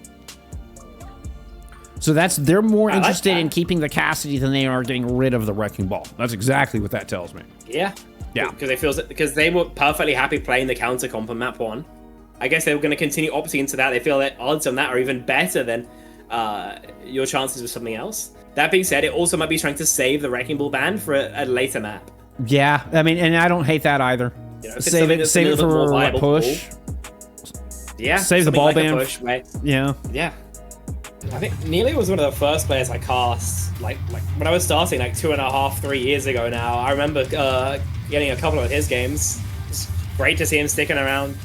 So they're more interested in keeping the Cassidy than they are getting rid of the Wrecking Ball. That's exactly what that tells me.
Yeah.
Yeah.
Because they were perfectly happy playing the counter comp on map 1. I guess they were going to continue opting into that. They feel that odds on that are even better than your chances with something else. That being said, it also might be trying to save the Wrecking Ball ban for a later map.
Yeah, I mean, and I don't hate that either.
You know,
save it for a push.
Yeah.
Save the ball
like
ban.
Push, right?
Yeah.
Yeah. I think Neely was one of the first players I cast, like when I was starting, like 2.5, 3 years ago now. I remember getting a couple of his games. It's great to see him sticking around,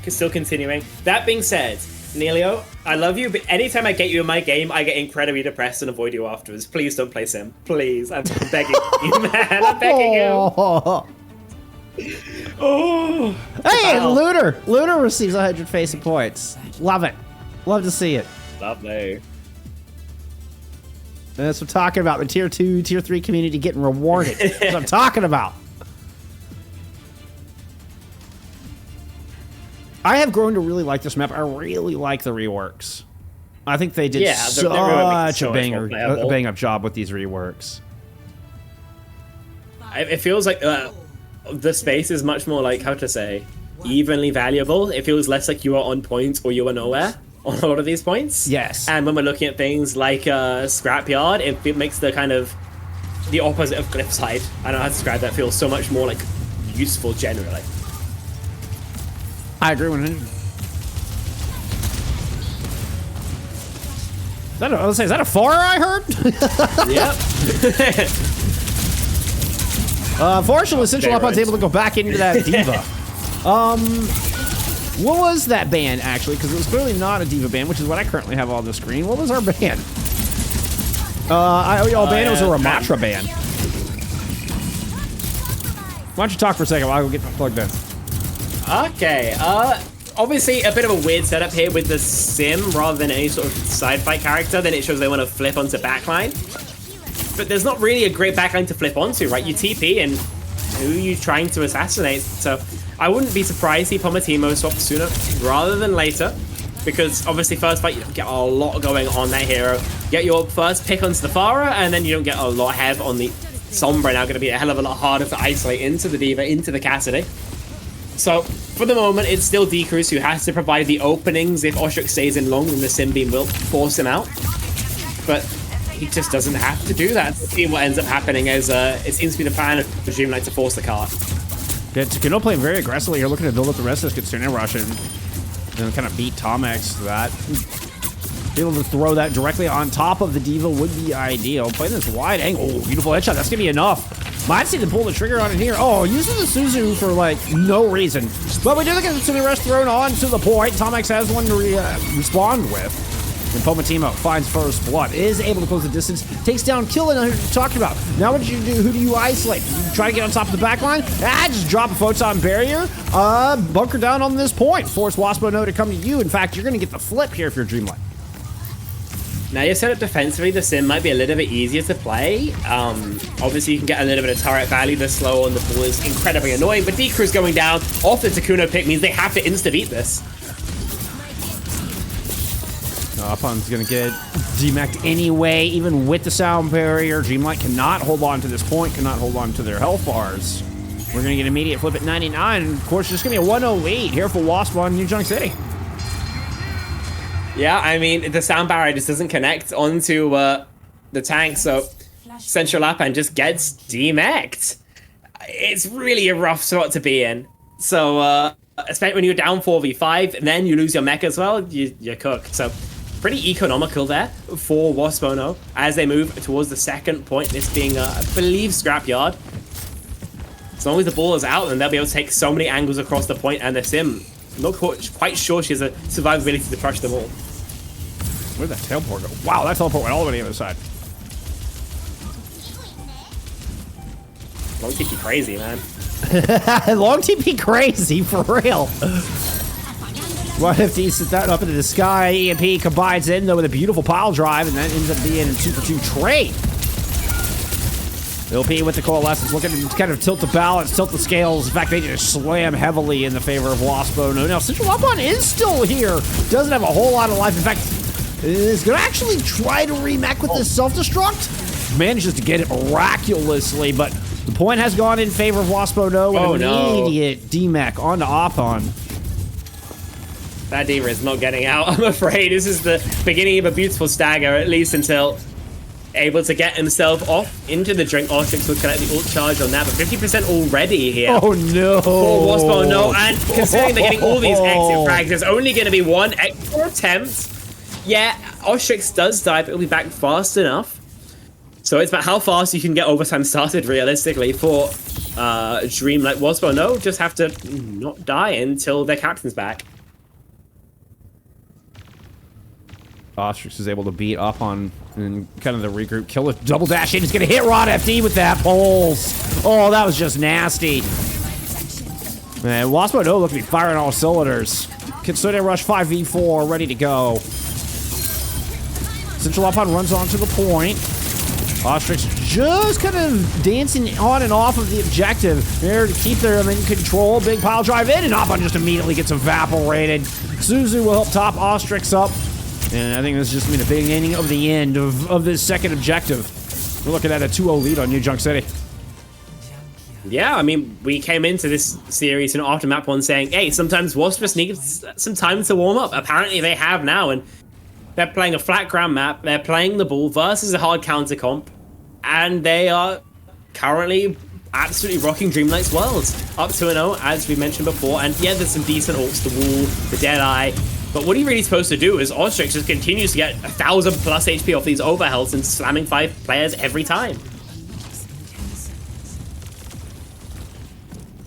still continuing. That being said, Neelio, I love you, but anytime I get you in my game, I get incredibly depressed and avoid you afterwards. Please don't play Sim. Please. I'm begging you, man. I'm begging you. Oh.
Hey, Looter! Looter receives 100 FACEIT points. Love it. Love to see it.
Lovely.
That's what I'm talking about. The tier 2, tier 3 community getting rewarded. That's what I'm talking about. I have grown to really like this map. I really like the reworks. I think they did such a bang up job with these reworks.
It feels like the space is much more like, how to say, evenly valuable. It feels less like you are on point or you are nowhere on a lot of these points.
Yes.
And when we're looking at things like Scrapyard, it makes the kind of the opposite of Cliffside. I don't know how to describe that. Feels so much more like useful generally.
I agree with him. Is that a far I heard?
Yep.
Fortunately, Central Upod's able to go back into that diva. What was that ban, actually? Because it was clearly not a diva ban, which is what I currently have on the screen. What was our ban? Our ban was a Ramatra ban. Why don't you talk for a second while I go get plugged in?
Okay, obviously a bit of a weird setup here with the Sim rather than any sort of side fight character. Then it shows they want to flip onto backline. But there's not really a great backline to flip onto, right? You TP and who are you trying to assassinate? So I wouldn't be surprised if Pomatimo swapped sooner rather than later. Because obviously first fight, you don't get a lot going on that hero. You get your first pick onto the Pharah, and then you don't get a lot have on the Sombra. Now going to be a hell of a lot harder to isolate into the Diva, into the Cassidy. So, for the moment, it's still Decruz who has to provide the openings. If Ostrix stays in long, then the Sim Beam will force him out. But he just doesn't have to do that. See what ends up happening is, it seems to be the plan of Dreamlight to force the cart.
Kino playing very aggressively here, looking to build up the rest of this Kitsune Rush and kind of beat Tomex to that. Be able to throw that directly on top of the D.Va would be ideal. Playing this wide angle. Oh, beautiful headshot. That's going to be enough. Might see them pull the trigger on it here. Oh, using the Suzu for, like, no reason. But we do get the Kitsune Rush thrown on to the point. Tomex has one to respond with. And Pomatimo finds first blood, is able to close the distance, takes down Kill, and who talking about. Now what do you do? Who do you isolate? You try to get on top of the back line? Just drop a photon barrier, bunker down on this point. Force Waspo to come to you. In fact, you're going to get the flip here if you're Dreamlight.
Now you're set up defensively, the sim might be a little bit easier to play. Obviously you can get a little bit of turret value, the slow on the ball is incredibly annoying, but Decrew's going down off the Takuno pick means they have to insta-beat this.
Upon's gonna get demeched anyway, even with the sound barrier. Dreamlight cannot hold on to this point, cannot hold on to their health bars. We're gonna get immediate flip at 99, and of course, there's gonna be a 108 here for Wasp on New Junk City.
Yeah, I mean, the sound barrier just doesn't connect onto the tank, so Central Lapan just gets demeched. It's really a rough spot to be in. So, especially when you're down 4v5, and then you lose your mech as well, you're cooked. So, pretty economical there for Waspono as they move towards the second point, this being, I believe, Scrapyard. As long as the ball is out, then they'll be able to take so many angles across the point, and the sim, I'm not quite sure she has a survivability to crush them all.
Where'd that teleport go? Wow, that teleport went all the way to the other side.
Long TP crazy, man.
Long TP crazy, for real. 150 sets that up into the sky. EMP combines in, though, with a beautiful pile drive, and that ends up being a 2-for-2 trade. LP with the Coalescence, looking to kind of tilt the balance, tilt the scales. In fact, they just slam heavily in the favor of Waspo. Now, Central Upon is still here. Doesn't have a whole lot of life. In fact, is going to actually try to remech with this self-destruct. Manages to get it miraculously, but the point has gone in favor of Waspo. Immediate demech onto Opon.
That D.Va is not getting out, I'm afraid. This is the beginning of a beautiful stagger, at least until able to get himself off into the drink. Ostrix will collect the ult charge on that, but 50% already here.
Oh no!
For Waspo, no. And considering they're getting all these exit frags, there's only going to be one extra attempt. Yeah, Ostrix does die, but it'll be back fast enough. So it's about how fast you can get overtime started, realistically, for Dreamlight. Waspo, no, just have to not die until their captain's back.
Ostrix is able to beat up on and kind of the regroup. Kill it, double dash in. He's going to hit Rod FD with that pulse. Oh, that was just nasty. Man, Waspo no look to be firing all cylinders. Kitsune Rush 5v4, ready to go. Central Upon runs onto the point. Ostrix just kind of dancing on and off of the objective there to keep them in control. Big pile drive in, and Upon just immediately gets evaporated. Suzu will help top Ostrix up. And I think this is just going to be the beginning of the end of this second objective. We're looking at a 2-0 lead on New Junk City.
Yeah, I mean, we came into this series and after map 1 saying, hey, sometimes Wasp just needs some time to warm up. Apparently they have now, and they're playing a flat ground map. They're playing the ball versus a hard counter comp, and they are currently absolutely rocking Dreamlight's world. Up 2-0, as we mentioned before, and yeah, there's some decent ults, the wall, the Deadeye. But what are you really supposed to do is Ostrix just continues to get 1,000+ HP off these overhealths and slamming 5 players every time.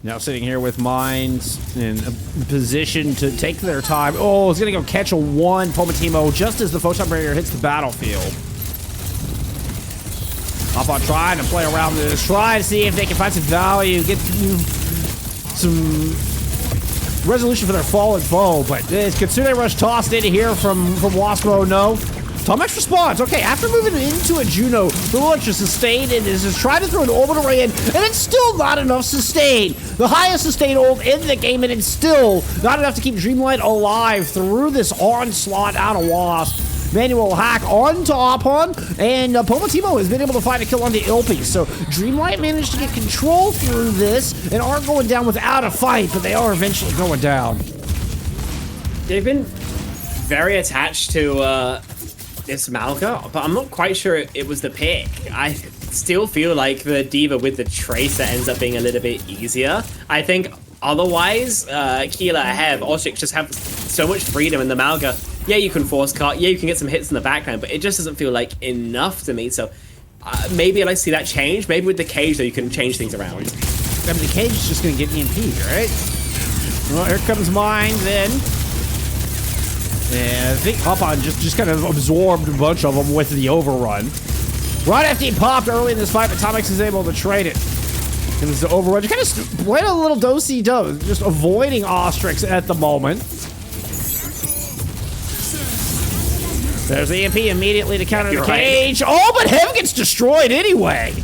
Now sitting here with Mines in a position to take their time. Oh, it's going to go catch a 1 Pomatimo just as the photon barrier hits the battlefield. Upon trying to play around this, try to see if they can find some value, get some resolution for their fallen foe, but it's Kitsune Rush tossed in here from Waspo, no. Tomex responds. Okay, after moving into a Juno, the launcher sustained and is just trying to throw an orbital ray in, and it's still not enough sustain. The highest sustain ult in the game, and it's still not enough to keep Dreamlight alive through this onslaught out of Wasp. Manual hack onto Opon, and Pomatimo has been able to find a kill onto Ilpi. So Dreamlight managed to get control through this and aren't going down without a fight, but they are eventually going down.
They've been very attached to this Malka, but I'm not quite sure it was the pick. I still feel like the Diva with the Tracer ends up being a little bit easier. I think otherwise, Keeler, Hev, Ostrich just have so much freedom in the Malga. Yeah, you can force cut, yeah, you can get some hits in the background, but it just doesn't feel like enough to me. So maybe I'd like to see that change. Maybe with the cage, though, you can change things around.
I mean, the cage is just going to get EMP'd, right? Well, here comes mine then. And I think Hopon just kind of absorbed a bunch of them with the overrun. Right after he popped early in this fight, but Tomix is able to trade it. And this is the Overwatch. Kind of playing a little do-si-do, just avoiding Ostrix at the moment. There's the EMP immediately to counter the cage. Right. Oh, but Hev gets destroyed anyway.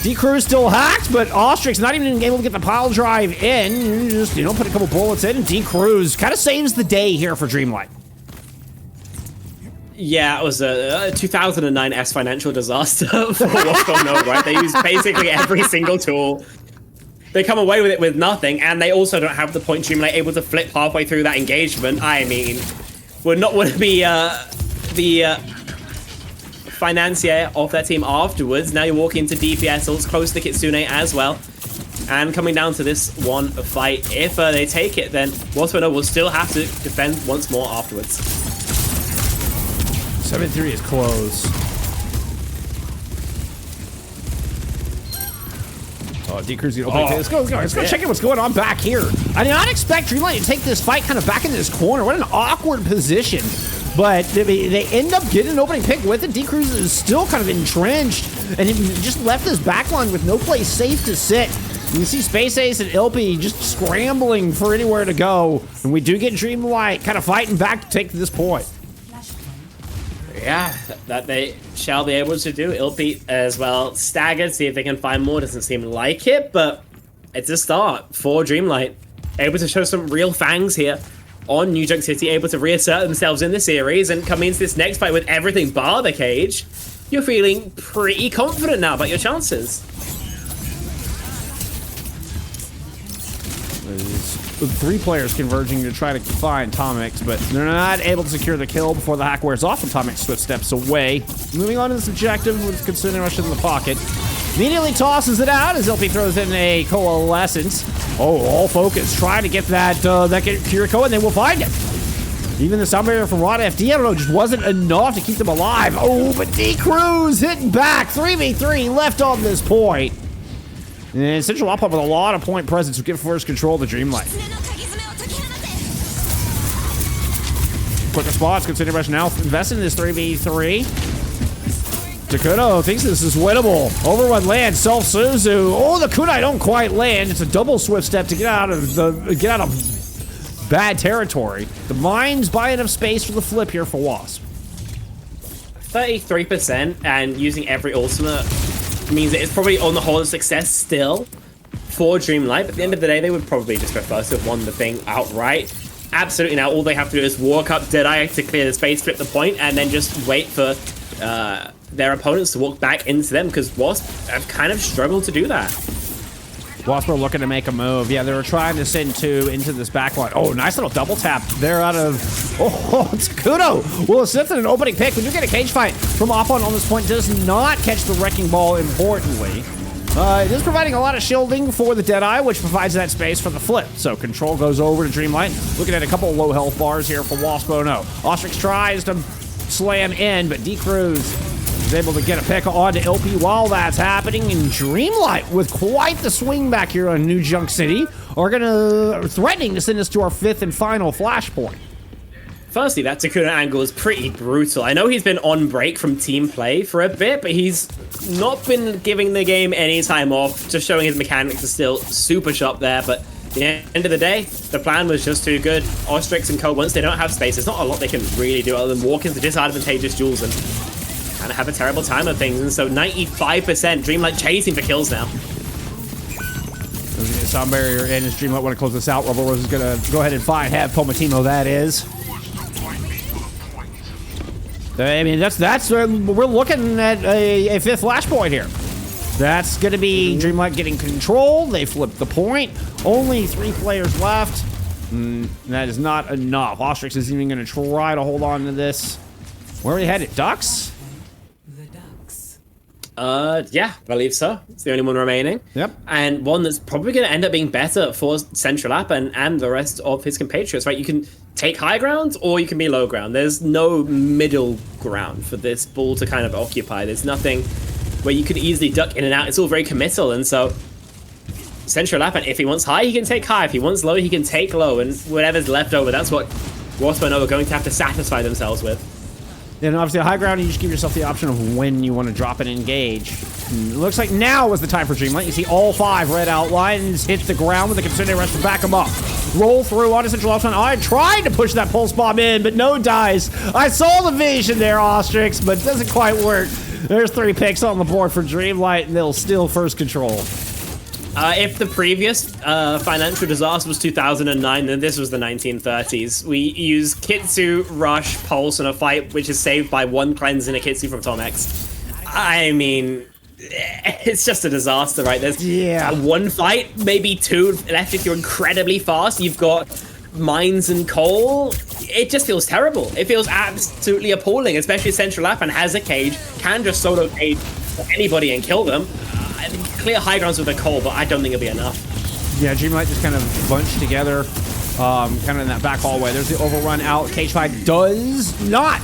D-Crew's still hacked, but Ostrix not even able to get the pile drive in. Just, put a couple bullets in, and D-Crew's kind of saves the day here for Dreamlight. Yeah,
it was a 2009 S financial disaster for Wasp. Right? They use basically every single tool. They come away with it with nothing, and they also don't have the point Dreamlight able to flip halfway through that engagement. I mean, would not want to be the financier of that team afterwards. Now you're walking into DPS, ults close to Kitsune as well. And coming down to this one fight, if they take it, then Wasp will still have to defend once more afterwards.
7-3 is close. Oh, D-Crew's gonna open. Let's go check out what's going on back here. I did not expect Dreamlight to take this fight kind of back into this corner. What an awkward position. But they end up getting an opening pick with it. D-Cruz is still kind of entrenched, and it just left this backline with no place safe to sit. You can see Space Ace and Ilpy just scrambling for anywhere to go. And we do get Dreamlight kind of fighting back to take to this point.
Yeah, that they shall be able to do. Ilpy as well staggered, see if they can find more. Doesn't seem like it, but it's a start for Dreamlight. Able to show some real fangs here on New Junk City, able to reassert themselves in the series, and coming into this next fight with everything bar the cage, you're feeling pretty confident now about your chances.
There's 3 players converging to try to find Tomix, but they're not able to secure the kill before the hack wears off and Tomix swift steps away. Moving on to this objective with Kitsune rush in the pocket. Immediately tosses it out as LP throws in a Coalescence. Oh, all focus, trying to get that Kiriko, and they will find it. Even the sound barrier from Rod FD, I don't know, just wasn't enough to keep them alive. Oh, but D-Cruz hitting back. 3v3 left on this point. And Central Up with a lot of point presence will give first control to Dreamlight. Quick response, Kitsune Rush now investing in this 3v3. Takudo thinks this is winnable. Overrun lands, self-Suzu. Oh, the kunai don't quite land. It's a double swift step to get out of bad territory. The mine's buying enough space for the flip here for Wasp.
33% and using every ultimate means that it's probably on the whole a success still for Dreamlight, but at the end of the day, they would probably just prefer to have won the thing outright. Absolutely, now all they have to do is walk up Deadeye to clear the space, flip the point, and then just wait for their opponents to walk back into them, because Wasp have kind of struggled to do that.
Wasp are looking to make a move. Yeah, they were trying to send 2 into this backline. Oh, nice little double tap there out of... Oh, Takudo will assist in an opening pick. We do get a cage fight from Opon on this point. Does not catch the Wrecking Ball, importantly. It is providing a lot of shielding for the Deadeye, which provides that space for the flip. So control goes over to Dreamlight. Looking at a couple of low health bars here for Wasp. Oh no. Ostrix tries to slam in, but D-Cruz is able to get a pick onto LP while that's happening. And Dreamlight, with quite the swing back here on New Junk City, are threatening to send us to our 5th and final flashpoint.
Firstly, that Takudo angle is pretty brutal. I know he's been on break from team play for a bit, but he's not been giving the game any time off, just showing his mechanics are still super sharp there. But at the end of the day, the plan was just too good. Ostrix and Co, once they don't have space, there's not a lot they can really do other than walk into disadvantageous duels and kind of have a terrible time of things. And so 95% Dreamlight chasing for kills now.
Sound barrier in as Dreamlight want to close this out. Rubber Rose is going to go ahead and find Pomatino, that is. I mean, that's we're looking at a 5th flashpoint here. That's going to be Dreamlight getting control. They flip the point. Only 3 players left. That is not enough. Ostrix isn't even going to try to hold on to this. Where are we headed? Ducks?
The Ducks.
Yeah, I believe so. It's the only one remaining.
Yep.
And one that's probably going to end up being better for Central App and the rest of his compatriots, right? You can take high ground or you can be low ground. There's no middle ground for this ball to kind of occupy. There's nothing where you could easily duck in and out. It's all very committal, and so Central App, if he wants high, he can take high. If he wants low, he can take low, and whatever's left over, that's what Wasp are going to have to satisfy themselves with.
And obviously, high ground, you just give yourself the option of when you want to drop and engage. It looks like now is the time for Dreamlight. You see all 5 red outlines hit the ground with the Colosseo rush to back them up. Roll through onto Central Option. I tried to push that pulse bomb in, but no dice. I saw the vision there, Ostrix, but it doesn't quite work. There's 3 picks on the board for Dreamlight, and they'll steal first control.
If the previous financial disaster was 2009, then this was the 1930s. We use Kitsu, Rush, Pulse in a fight which is saved by 1 cleanse and a Kitsu from Tom X. I mean, it's just a disaster, right? There's 1 fight, maybe 2 left if you're incredibly fast. You've got Mines and Coal. It just feels terrible. It feels absolutely appalling, especially Central App and has a cage, can just solo cage anybody and kill them. Clear high grounds with a Coal, but I don't think it'll be enough. Yeah,
Dreamlight just kind of bunched together, kind of in that back hallway. There's the overrun out. Cage fight does not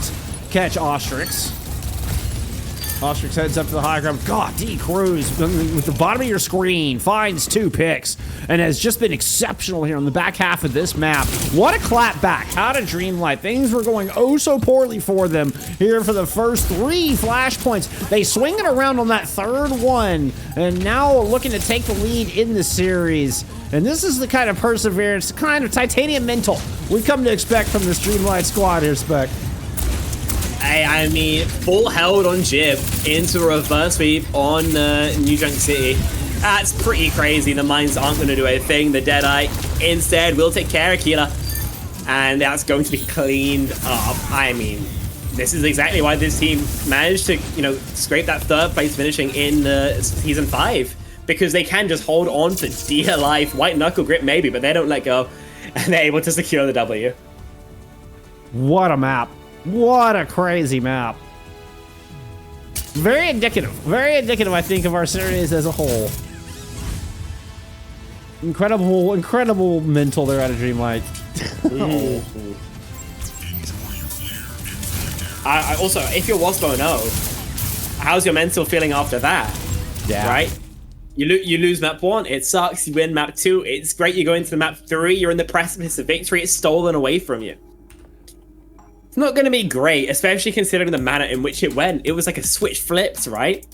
catch Ostrix. Ostrix heads up to the high ground. God, D Cruz with the bottom of your screen finds 2 picks and has just been exceptional here on the back half of this map. What a clap back out of Dreamlight. Things were going oh so poorly for them here for the first 3 flashpoints. They swing it around on that 3rd one and now looking to take the lead in the series. And this is the kind of perseverance, the kind of titanium mental we've come to expect from this Dreamlight squad here, Spec.
I mean, full held on Jib into a reverse sweep on New Junk City. That's pretty crazy. The mines aren't going to do a thing. The Deadeye instead will take care of Keela. And that's going to be cleaned up. I mean, this is exactly why this team managed to, scrape that 3rd place finishing in Season 5. Because they can just hold on for dear life. White Knuckle Grip maybe, but they don't let go. And they're able to secure the W.
What a map. What a crazy map. Very indicative, I think, of our series as a whole. Incredible mental there out of Dreamlight.
Also, if you're Wasp 0-0, how's your mental feeling after that?
Yeah.
Right? You lose map 1, it sucks. You win map 2, it's great. You go into the map 3, you're in the precipice of victory, it's stolen away from you. It's not going to be great, especially considering the manner in which it went. It was like a switch flipped, right?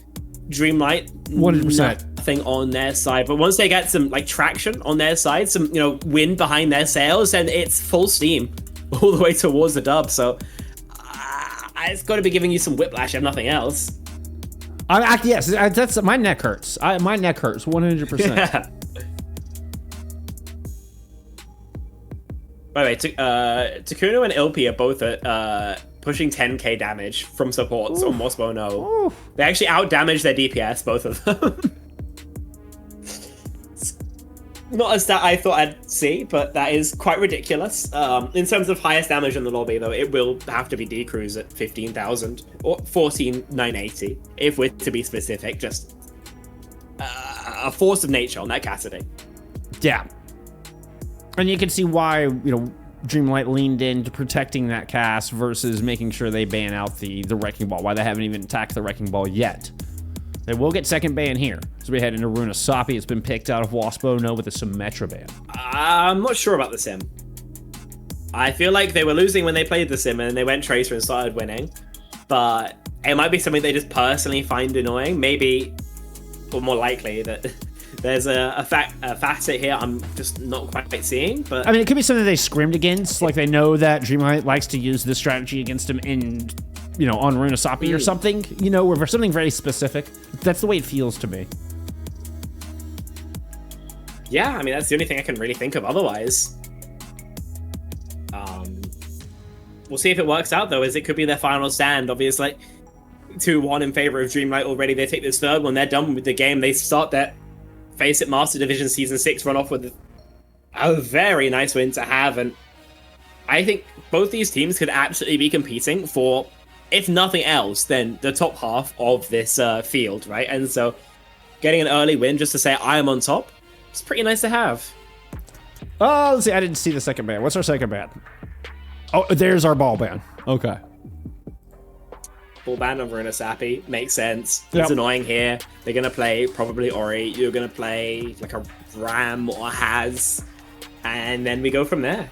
Dreamlight,
100%.
Nothing on their side. But once they get some traction on their side, some wind behind their sails, and it's full steam all the way towards the dub. So it's got to be giving you some whiplash if nothing else.
Yes, that's my neck hurts. My neck hurts 100%.
Yeah. By the way, Takuno and Ilpi are both at pushing 10k damage from supports on Wasp 0-0. They actually out-damage their DPS, both of them. Not a stat I thought I'd see, but that is quite ridiculous. In terms of highest damage in the lobby, though, it will have to be D-Cruz at 15,000 or 14,980, if we're to be specific. Just a force of nature on that Cassidy.
Yeah. And you can see why, Dreamlight leaned into protecting that cast versus making sure they ban out the Wrecking Ball, why they haven't even attacked the Wrecking Ball yet. They will get second ban here. So we head into Runasapi. It's been picked out of Wasp 0-0 with a Symmetra ban.
I'm not sure about the Sim. I feel like they were losing when they played the Sim and then they went Tracer and started winning. But it might be something they just personally find annoying. Maybe, or more likely, that there's a facet here I'm just not quite seeing. But
I mean, it could be something they scrimmed against. Like they know that Dreamlight likes to use this strategy against him in, on Runasapi or something. Or something very specific. That's the way it feels to me.
Yeah, I mean, that's the only thing I can really think of otherwise. We'll see if it works out, though, as it could be their final stand. Obviously, 2-1 in favor of Dreamlight already. They take this third one. They're done with the game. They start that FACEIT Master Division Season 6 run off with a very nice win to have. And I think both these teams could absolutely be competing for if nothing else, then the top half of this field, right? And so getting an early win just to say I am on top, it's pretty nice to have.
Oh, let's see. I didn't see the second ban. What's our second ban? Oh, there's our ball ban. Okay.
Ball ban on Runasapi makes sense. It's
Yep.
annoying here. They're gonna play probably Ori. You're gonna play like a Ram or a Haz, and then we go from there.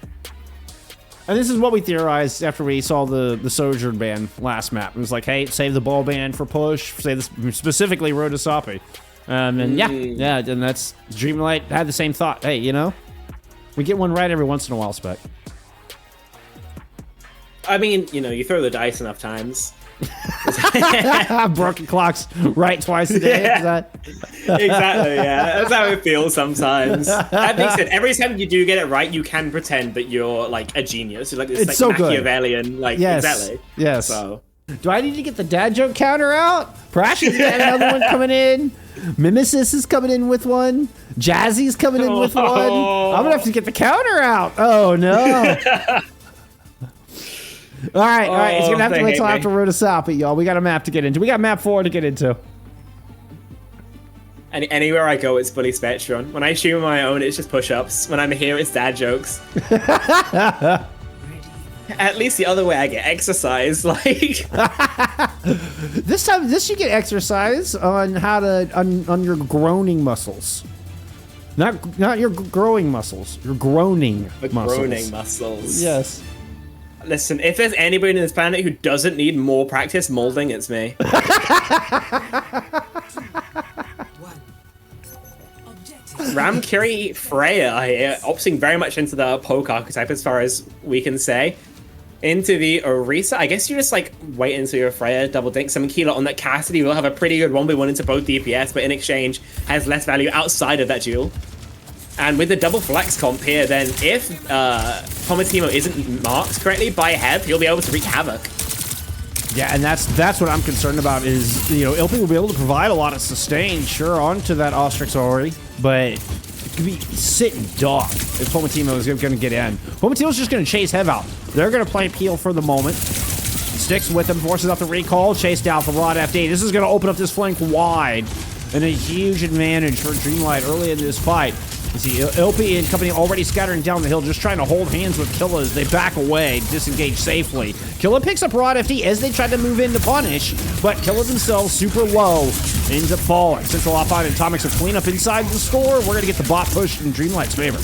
And this is what we theorized after we saw the Sojourn ban last map. It was like, hey, save the ball ban for push. Save this specifically Runasapi. And yeah, and that's Dreamlight had the same thought. Hey, you know, we get one right every once in a while, Spec.
I mean, you know, you throw the dice enough times.
Broken clocks right twice a day.
Yeah.
Is that?
Exactly, yeah. That's how it feels sometimes. That being said, every time you do get it right, you can pretend that you're like a genius. You're like this
It's
like
so good.
Machiavellian, like
Yes.
exactly.
Yes.
So
Do I need to get the dad joke counter out? Prash's got another one coming in. Mimesis is coming in with one. Jazzy's coming in with one. I'm gonna have to get the counter out. Oh no. All right. It's gonna have to wait till after Runasapi, y'all. We got a map to get into. We got map 4 to get into.
anywhere I go, it's bully Spectrion. When I stream on my own, it's just push-ups. When I'm here, it's dad jokes. At least the other way, I get exercise. Like
This you get exercise on how to on your groaning muscles. Not your growing muscles. Your groaning muscles.
groaning muscles.
Yes.
Listen, if there's anybody on this planet who doesn't need more practice molding, it's me. Ram Kiri Freya here, opting very much into the poke archetype as far as we can say. Into the Orisa, I guess you just like wait until your Freya double dink some Keeler on that Cassidy will have a pretty good 1v1 into both DPS, but in exchange has less value outside of that duel. And with the double flex comp here, then if Tomatimo isn't marked correctly by Heb, he'll be able to wreak havoc.
Yeah, and that's what I'm concerned about is, you know, Ilpi will be able to provide a lot of sustain, sure, onto that Ostrix Ori, but it could be sitting duck if Tomatimo is going to get in. Tomatimo's just going to chase Heb out. They're going to play Peel for the moment. Sticks with him, forces out the recall, chase down for Rod FD. This is going to open up this flank wide, and a huge advantage for Dreamlight early in this fight. You see Ilpi and company already scattering down the hill, just trying to hold hands with Killa as they back away, disengage safely. Killa picks up Rod FD as they try to move in to punish, but Killa themselves super low, ends up falling. Central Op5 and Atomics will clean up inside the store. We're going to get the bot pushed in Dreamlight's favor.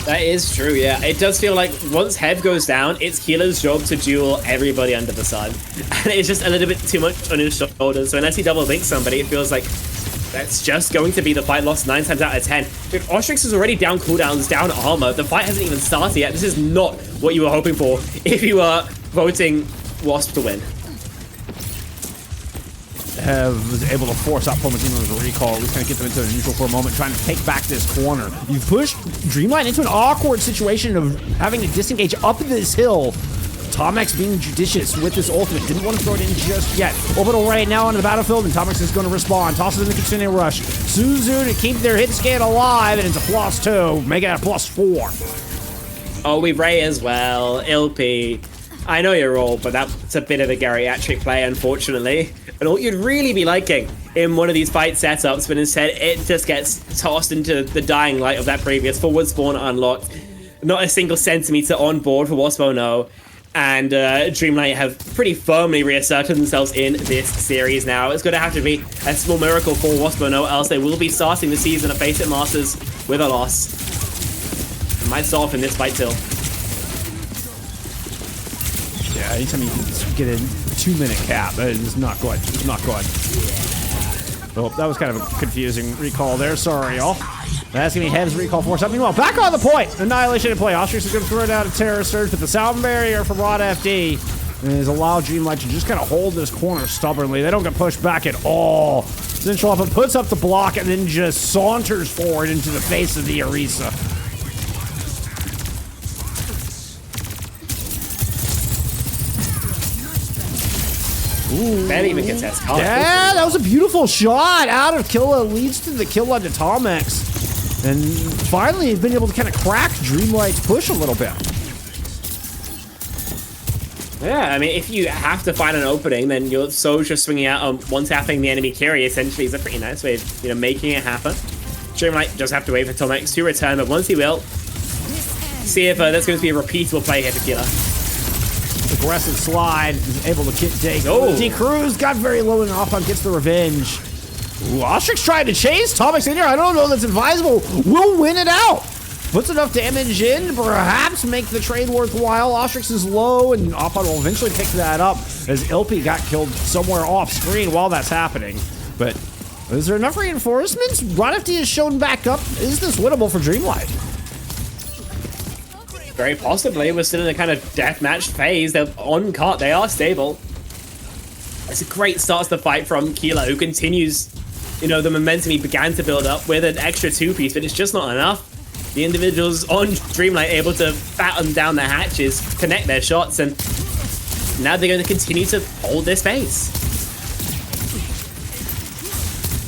That is true, yeah. It does feel like once Heb goes down, it's Keeler's job to duel everybody under the sun. And it's just a little bit too much on his shoulders, so unless he double links somebody, it feels like that's just going to be the fight lost 9 times out of 10. Dude, Ostrix is already down cooldowns, down armor. The fight hasn't even started yet. This is not what you were hoping for if you were voting Wasp to win.
Was able to force out Tomatimo's recall. At least kind of get them into a neutral for a moment, trying to take back this corner. You've pushed Dreamlight into an awkward situation of having to disengage up this hill. Tomex being judicious with his ultimate. Didn't want to throw it in just yet. Orbital right now on the battlefield, and Tomex is going to respond. Tosses in the Kitsune Rush. Suzu to keep their hit scan alive, and it's a +2. Make it a +4.
Oh, we Ray as well. Ilpi. I know you're all, but that's a bit of a geriatric play, unfortunately. And what you'd really be liking in one of these fight setups, but instead it just gets tossed into the dying light of that previous forward spawn unlocked. Not a single centimeter on board for Wasp no. And Dreamlight have pretty firmly reasserted themselves in this series now. It's going to have to be a small miracle for Wasp no, else they will be starting the season of FACEIT Masters with a loss. It might start off in this fight till.
Yeah, anytime you can get a 2-minute cap, that is not good. It's not good. Oh, that was kind of a confusing recall there. Sorry, y'all. That's going to be Heb's recall force up. Meanwhile, back on the point. Annihilation in play. Ostrix is going to throw down a Terror Surge, but the sound barrier from Rod FD is allowed Dreamlight to just kind of hold this corner stubbornly. They don't get pushed back at all. Central Alpha puts up the block and then just saunters forward into the face of the Orisa.
Ooh. That even gets that scar.
Yeah, that was a beautiful shot out of Killa. Leads to the kill onto Tomex. And finally, he's been able to kind of crack Dreamlight's push a little bit.
Yeah, I mean, if you have to find an opening, then your Soul's just swinging out on one tapping the enemy carry. Essentially, is a pretty nice way of, making it happen. Dreamlight does have to wait for Tomix to return, but once he will, see if that's going to be a repeatable play here for Killer.
Aggressive slide, is able to kick Dake.
Oh.
D-Cruz got very low and off on, gets the revenge. Ooh, Ostrix trying to chase. Tomix in here, I don't know, that's advisable. We'll win it out. Puts enough damage in to perhaps make the trade worthwhile. Ostrix is low, and Oppon will eventually pick that up as Ilpi got killed somewhere off screen while that's happening. But is there enough reinforcements? Runasapi is shown back up. Is this winnable for Dreamlight?
Very possibly. We're still in a kind of deathmatch phase. They're on cart. They are stable. It's a great start to the fight from Kilo, who continues, the momentum he began to build up with an extra 2-piece, but it's just not enough. The individuals on Dreamlight able to batten down their hatches, connect their shots, and now they're going to continue to hold their space.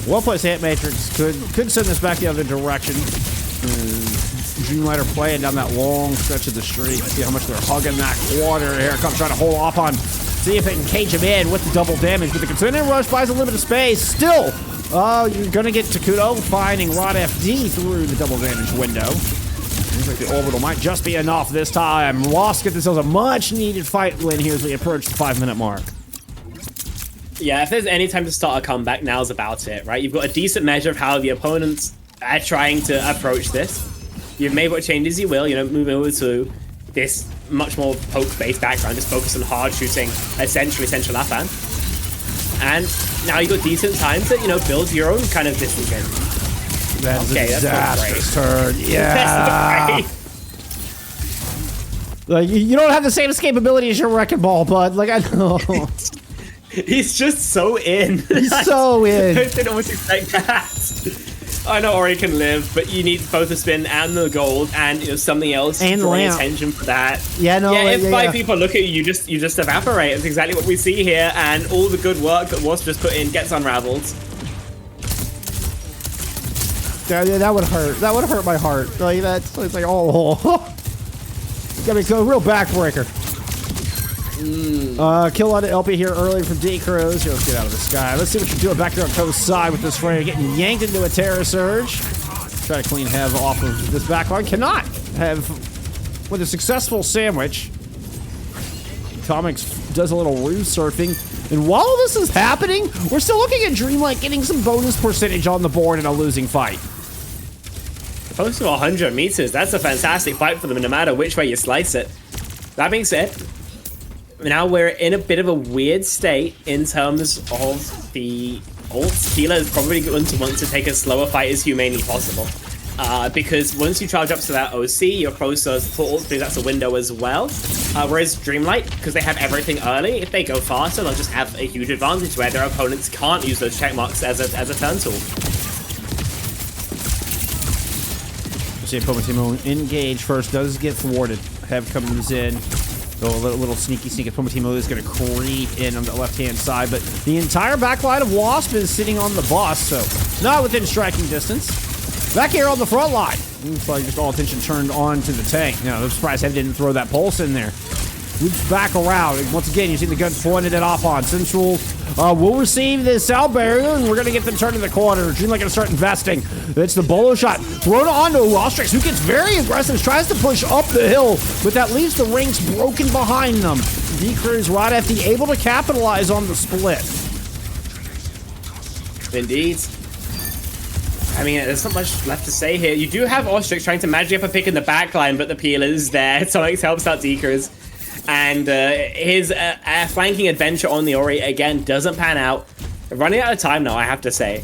Well-placed Ant Matrix could send this back the other direction. Dreamlight are playing down that long stretch of the street. See how much they're hugging that corner. Here it comes, trying to hold off on. See if it can cage him in with the double damage. But the Container Rush buys a little bit of space. Still, you're going to get Takuto finding Rod FD through the double damage window. Looks like the orbital might just be enough this time. Wasp get themselves a much-needed fight win here as we approach the 5-minute mark.
Yeah, if there's any time to start a comeback, now's about it, right? You've got a decent measure of how the opponents are trying to approach this. You've made what changes you will, moving over to this much more poke-based background, just focus on hard shooting, essentially central lap hand. And now you've got decent time to, build your own kind of distance game.
That's
okay,
a disastrous turn. Yeah. Like, you don't have the same escapability as your Wrecking Ball, bud. Like, I know.
He's just so in.
He's so in.
I didn't almost expect that. I know Ori can live, but you need both the spin and the gold, and something else
and
drawing attention for that.
Yeah, no.
Yeah, if 5 people look at you, you just evaporate. It's exactly what we see here, and all the good work that Wasp just put in gets unraveled.
Yeah, that would hurt. That would hurt my heart. Like it's like gotta be a real backbreaker. Kill on LP here early from D-Cruz. Here, let's get out of the sky. Let's see what you're doing back there on Coast side with this frame. Getting yanked into a Terror Surge. Try to clean Hev off of this backline. Cannot have with a successful sandwich. Tomix does a little ruse surfing. And while this is happening, we're still looking at Dreamlight getting some bonus percentage on the board in a losing fight.
Close to 100 meters. That's a fantastic fight for them, no matter which way you slice it. That being said, now we're in a bit of a weird state in terms of the ults. Kilo is probably going to want to take a slower fight as humanely possible. Because once you charge up to that OC, you're closer to ult, because that's a window as well. Whereas Dreamlight, because they have everything early, if they go faster, they'll just have a huge advantage where their opponents can't use those check marks as a turn tool.
See Pomatimo engage first, does get thwarted. Hev comes in. So a little sneaky sneak. Pomatimo is going to creep in on the left-hand side, but the entire backline of Wasp is sitting on the bus, so not within striking distance. Back here on the front line. Looks like just all attention turned on to the tank. I'm surprised Hev didn't throw that pulse in there. Loops back around. And once again, you see the gun pointed it off on. Central will receive the cell barrier, and we're going to get them turned in the corner. Dreamlight going to start investing. It's the bolo shot. Thrown onto Ostrix, who gets very aggressive, tries to push up the hill, but that leaves the ranks broken behind them. D-Cruz, Rod FD able to capitalize on the split.
Indeed. I mean, there's not much left to say here. You do have Ostrix trying to magic up a pick in the backline, but the peel is there. Tomix helps out D-Cruz. And his flanking adventure on the Ori, again, doesn't pan out. Running out of time now, I have to say.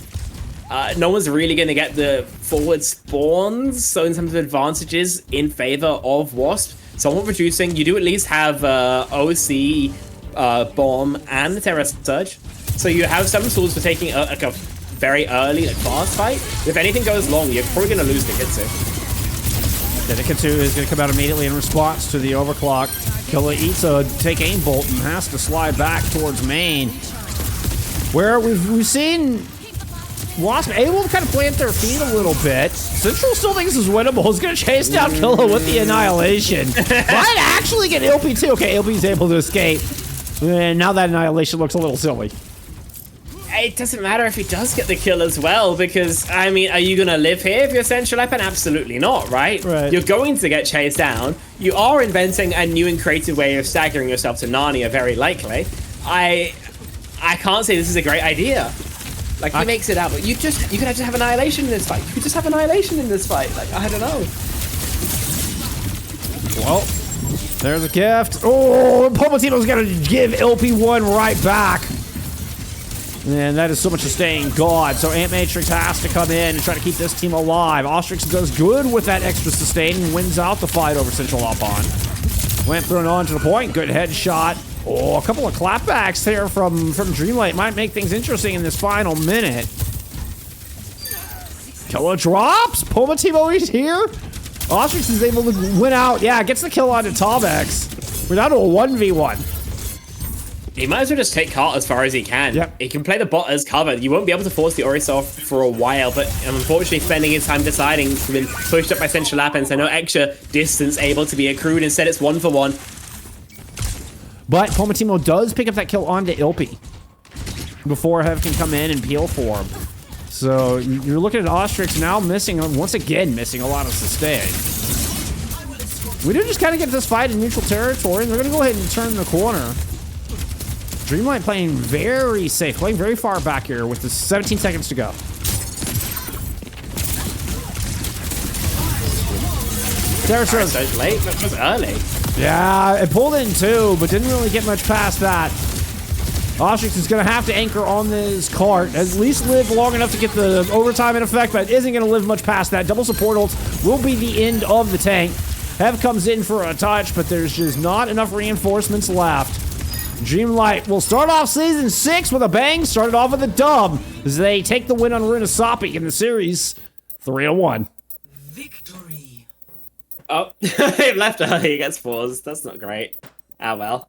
No one's really going to get the forward spawns, so in terms of advantages in favor of Wasp. Somewhat reducing. You do at least have OC, Bomb, and the Terror Surge. So you have some tools for taking a very early, fast fight. If anything goes long, you're probably going to lose the Kitsu.
The Nikitsu is going to come out immediately in response to the overclock. Killer eats a take aim bolt and has to slide back towards main, where we've seen Wasp able to kind of plant their feet a little bit. Central still thinks this is winnable. He's going to chase down Killa with the Annihilation. Might actually get LP too. Okay, LP's able to escape. And now that Annihilation looks a little silly.
It doesn't matter if he does get the kill as well, because, I mean, are you going to live here if you're Central Weapon? Absolutely not, right? You're going to get chased down. You are inventing a new and creative way of staggering yourself to Narnia, very likely. I can't say this is a great idea. Like, he makes it out, but you could just have Annihilation in this fight. You could just have Annihilation in this fight. Like, I don't know.
Well, there's a gift. Oh, Pomatino's going to give LP1 right back. And that is so much sustain God. So Ant Matrix has to come in and try to keep this team alive. Ostrix does good with that extra sustain and wins out the fight over Central Upon. Went thrown on to the point. Good headshot. Oh, a couple of clapbacks there from Dreamlight might make things interesting in this final minute. Killa drops. Pomatimo is here. Ostrix is able to win out. Yeah, gets the kill on to Tomex. We're down to a 1v1.
He might as well just take Cart as far as he can.
Yep.
He can play the bot as cover. You won't be able to force the Oris off for a while, but unfortunately spending his time deciding, he's been pushed up by Central Lapin, so no extra distance able to be accrued. Instead, it's 1-for-1.
But Pomatimo does pick up that kill onto Ilpi before Hev can come in and peel for him. So you're looking at Ostrix now missing, once again, missing a lot of sustain. We did just kind of get this fight in neutral territory, and they're going to go ahead and turn the corner. Dreamlight playing very safe, playing very far back here with the 17 seconds to go.
Terror so late, that was early.
Yeah, it pulled in too, but didn't really get much past that. Ostrix is going to have to anchor on this cart, at least live long enough to get the overtime in effect, but isn't going to live much past that. Double support ults will be the end of the tank. Hev comes in for a touch, but there's just not enough reinforcements left. Dreamlight will start off Season 6 with a bang, started off with a dub, as they take the win on Runasapi in the series 3-1.
Victory.
Oh, he left early, he gets paused. That's not great. Ah, well.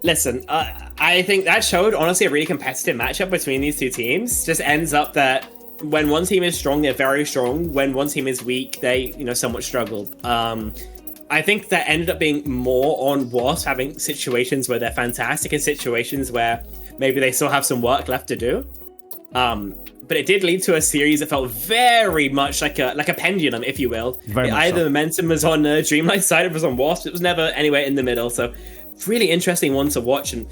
Listen, I think that showed, honestly, a really competitive matchup between these two teams. Just ends up that when one team is strong, they're very strong. When one team is weak, they, somewhat struggled. I think that ended up being more on Wasp having situations where they're fantastic and situations where maybe they still have some work left to do. But it did lead to a series that felt very much like a pendulum, if you will. Either the momentum was on Dreamlight's side, it was on Wasp. It was never anywhere in the middle. So really interesting one to watch and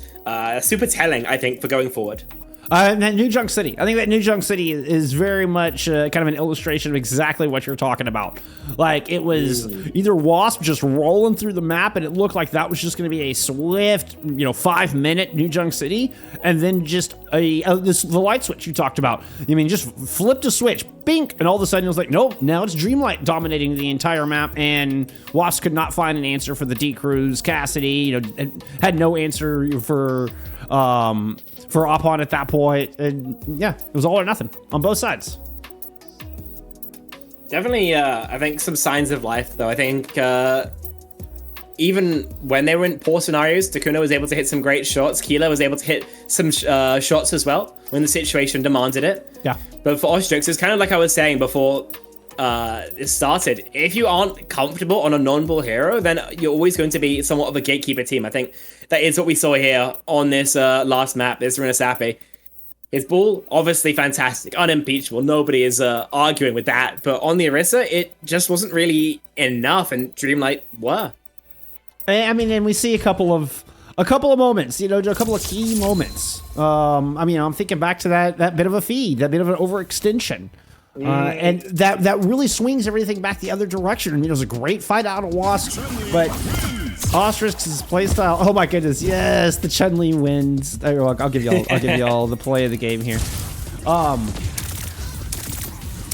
super telling, I think, for going forward.
And that New Junk City. I think that New Junk City is very much kind of an illustration of exactly what you're talking about. Like, it was either Wasp just rolling through the map, and it looked like that was just going to be a swift, 5-minute New Junk City, and then just the light switch you talked about. I mean, just flipped a switch, bink, and all of a sudden it was like, nope, now it's Dreamlight dominating the entire map, and Wasp could not find an answer for the D-Crews. Cassidy, had no answer for Opon at that point, and yeah, it was all or nothing on both sides.
Definitely, I think some signs of life, though. I think even when they were in poor scenarios, Takuna was able to hit some great shots. Keela was able to hit some shots as well when the situation demanded it.
Yeah.
But for Ostrix, it's kind of like I was saying before it started. If you aren't comfortable on a non-ball hero, then you're always going to be somewhat of a gatekeeper team. I think that is what we saw here on this last map, this Runasapi. His ball, obviously fantastic, unimpeachable. Nobody is arguing with that. But on the Orisa, it just wasn't really enough, and Dreamlight were.
I mean, and we see a couple of moments, a couple of key moments. I'm thinking back to that bit of a feed, that bit of an overextension. And that really swings everything back the other direction. I mean, it was a great fight out of Wasp, but Ostrix's playstyle. Oh my goodness, yes, the Chun-Li wins. I'll give y'all the play of the game here.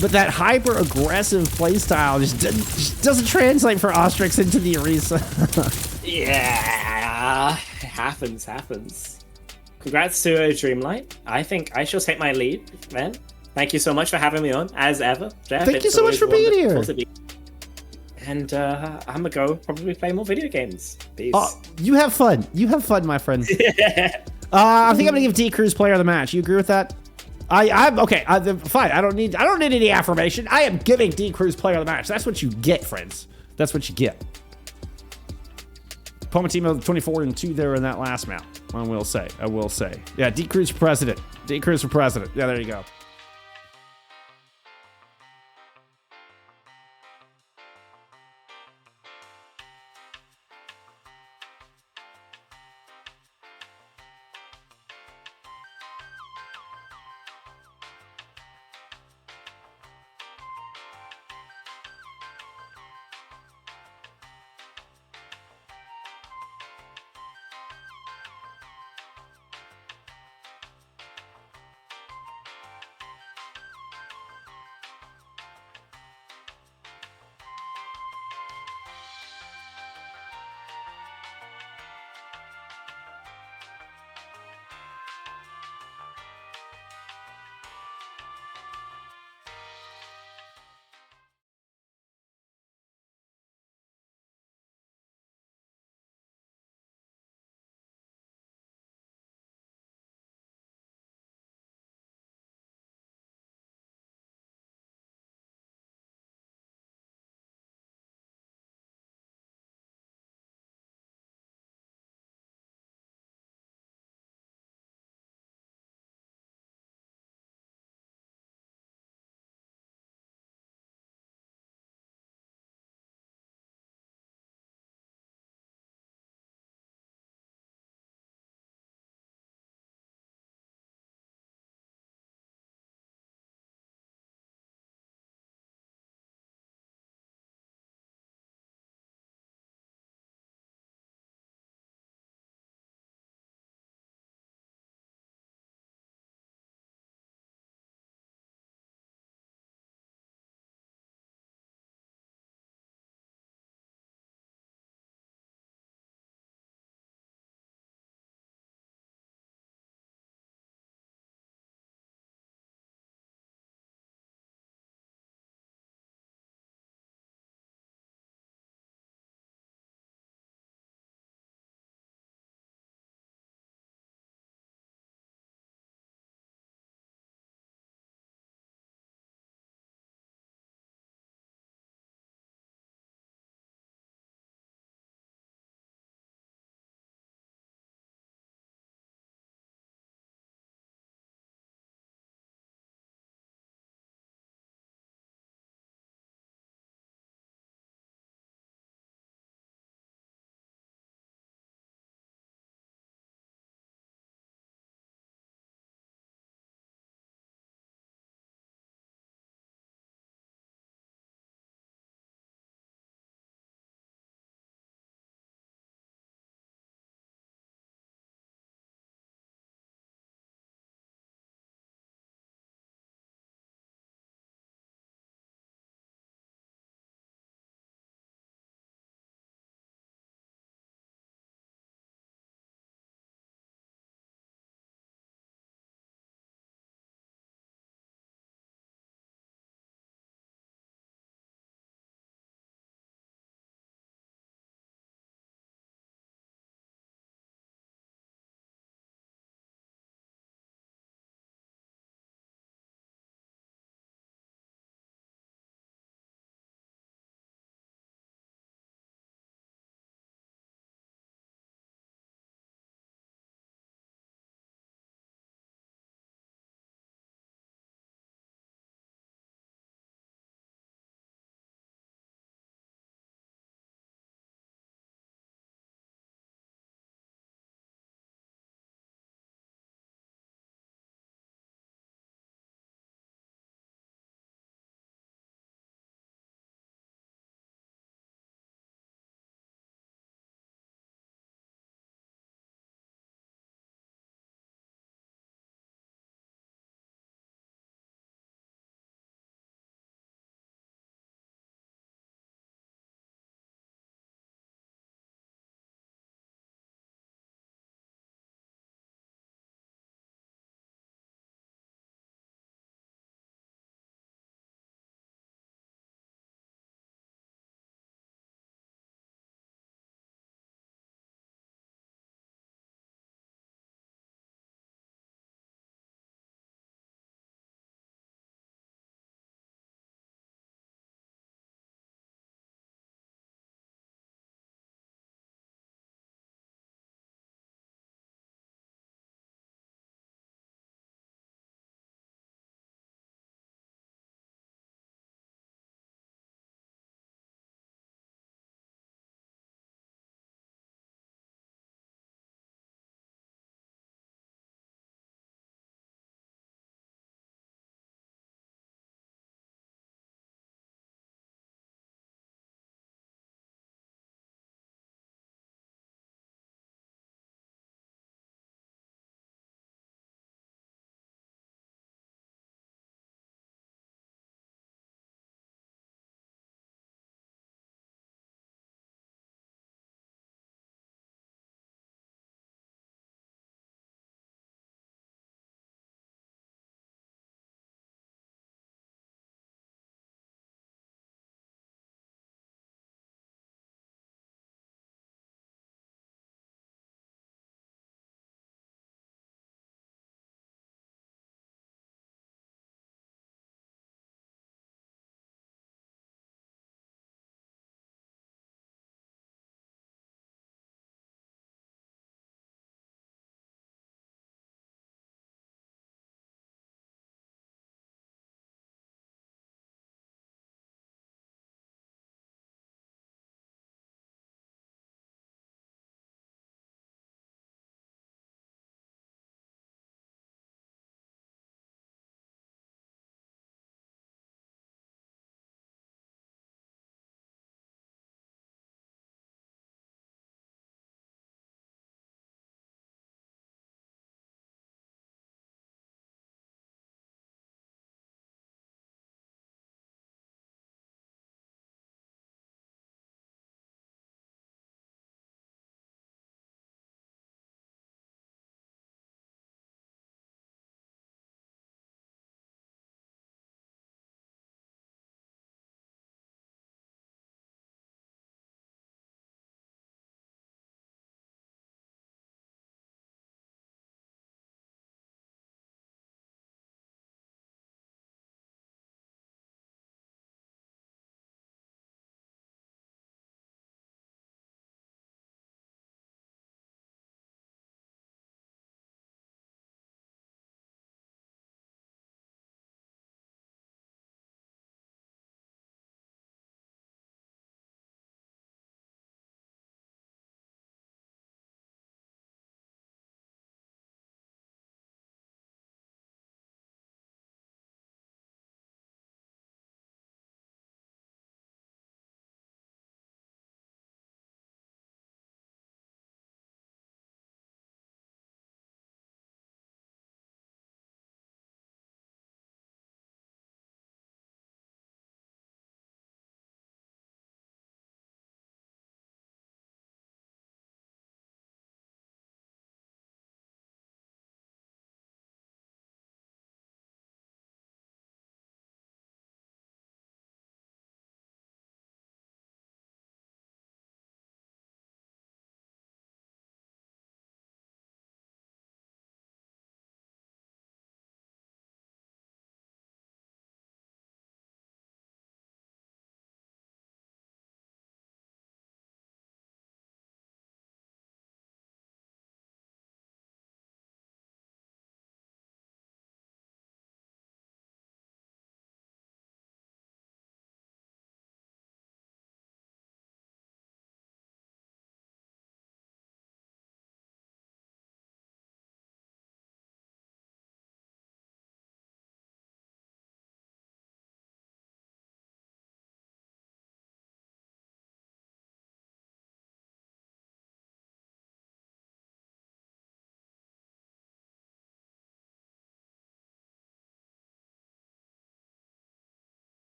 But that hyper aggressive playstyle just doesn't translate for Ostrix into the Orisa.
Yeah, it happens. Congrats to Dreamlight. I think I shall take my lead, man. Thank you so much for having me on, as ever, Jeff.
Thank you so much for being here.
And I'm gonna go probably play more video games. Peace.
You have fun. You have fun, my friend. I think I'm gonna give D-Crews player of the match. You agree with that? I'm okay. Fine. I don't need any affirmation. I am giving D Cruz player of the match. That's what you get, friends. That's what you get. Opponent team of 24-2 there in that last map. I will say. Yeah, D Cruz for president. D Cruz for president. Yeah, there you go.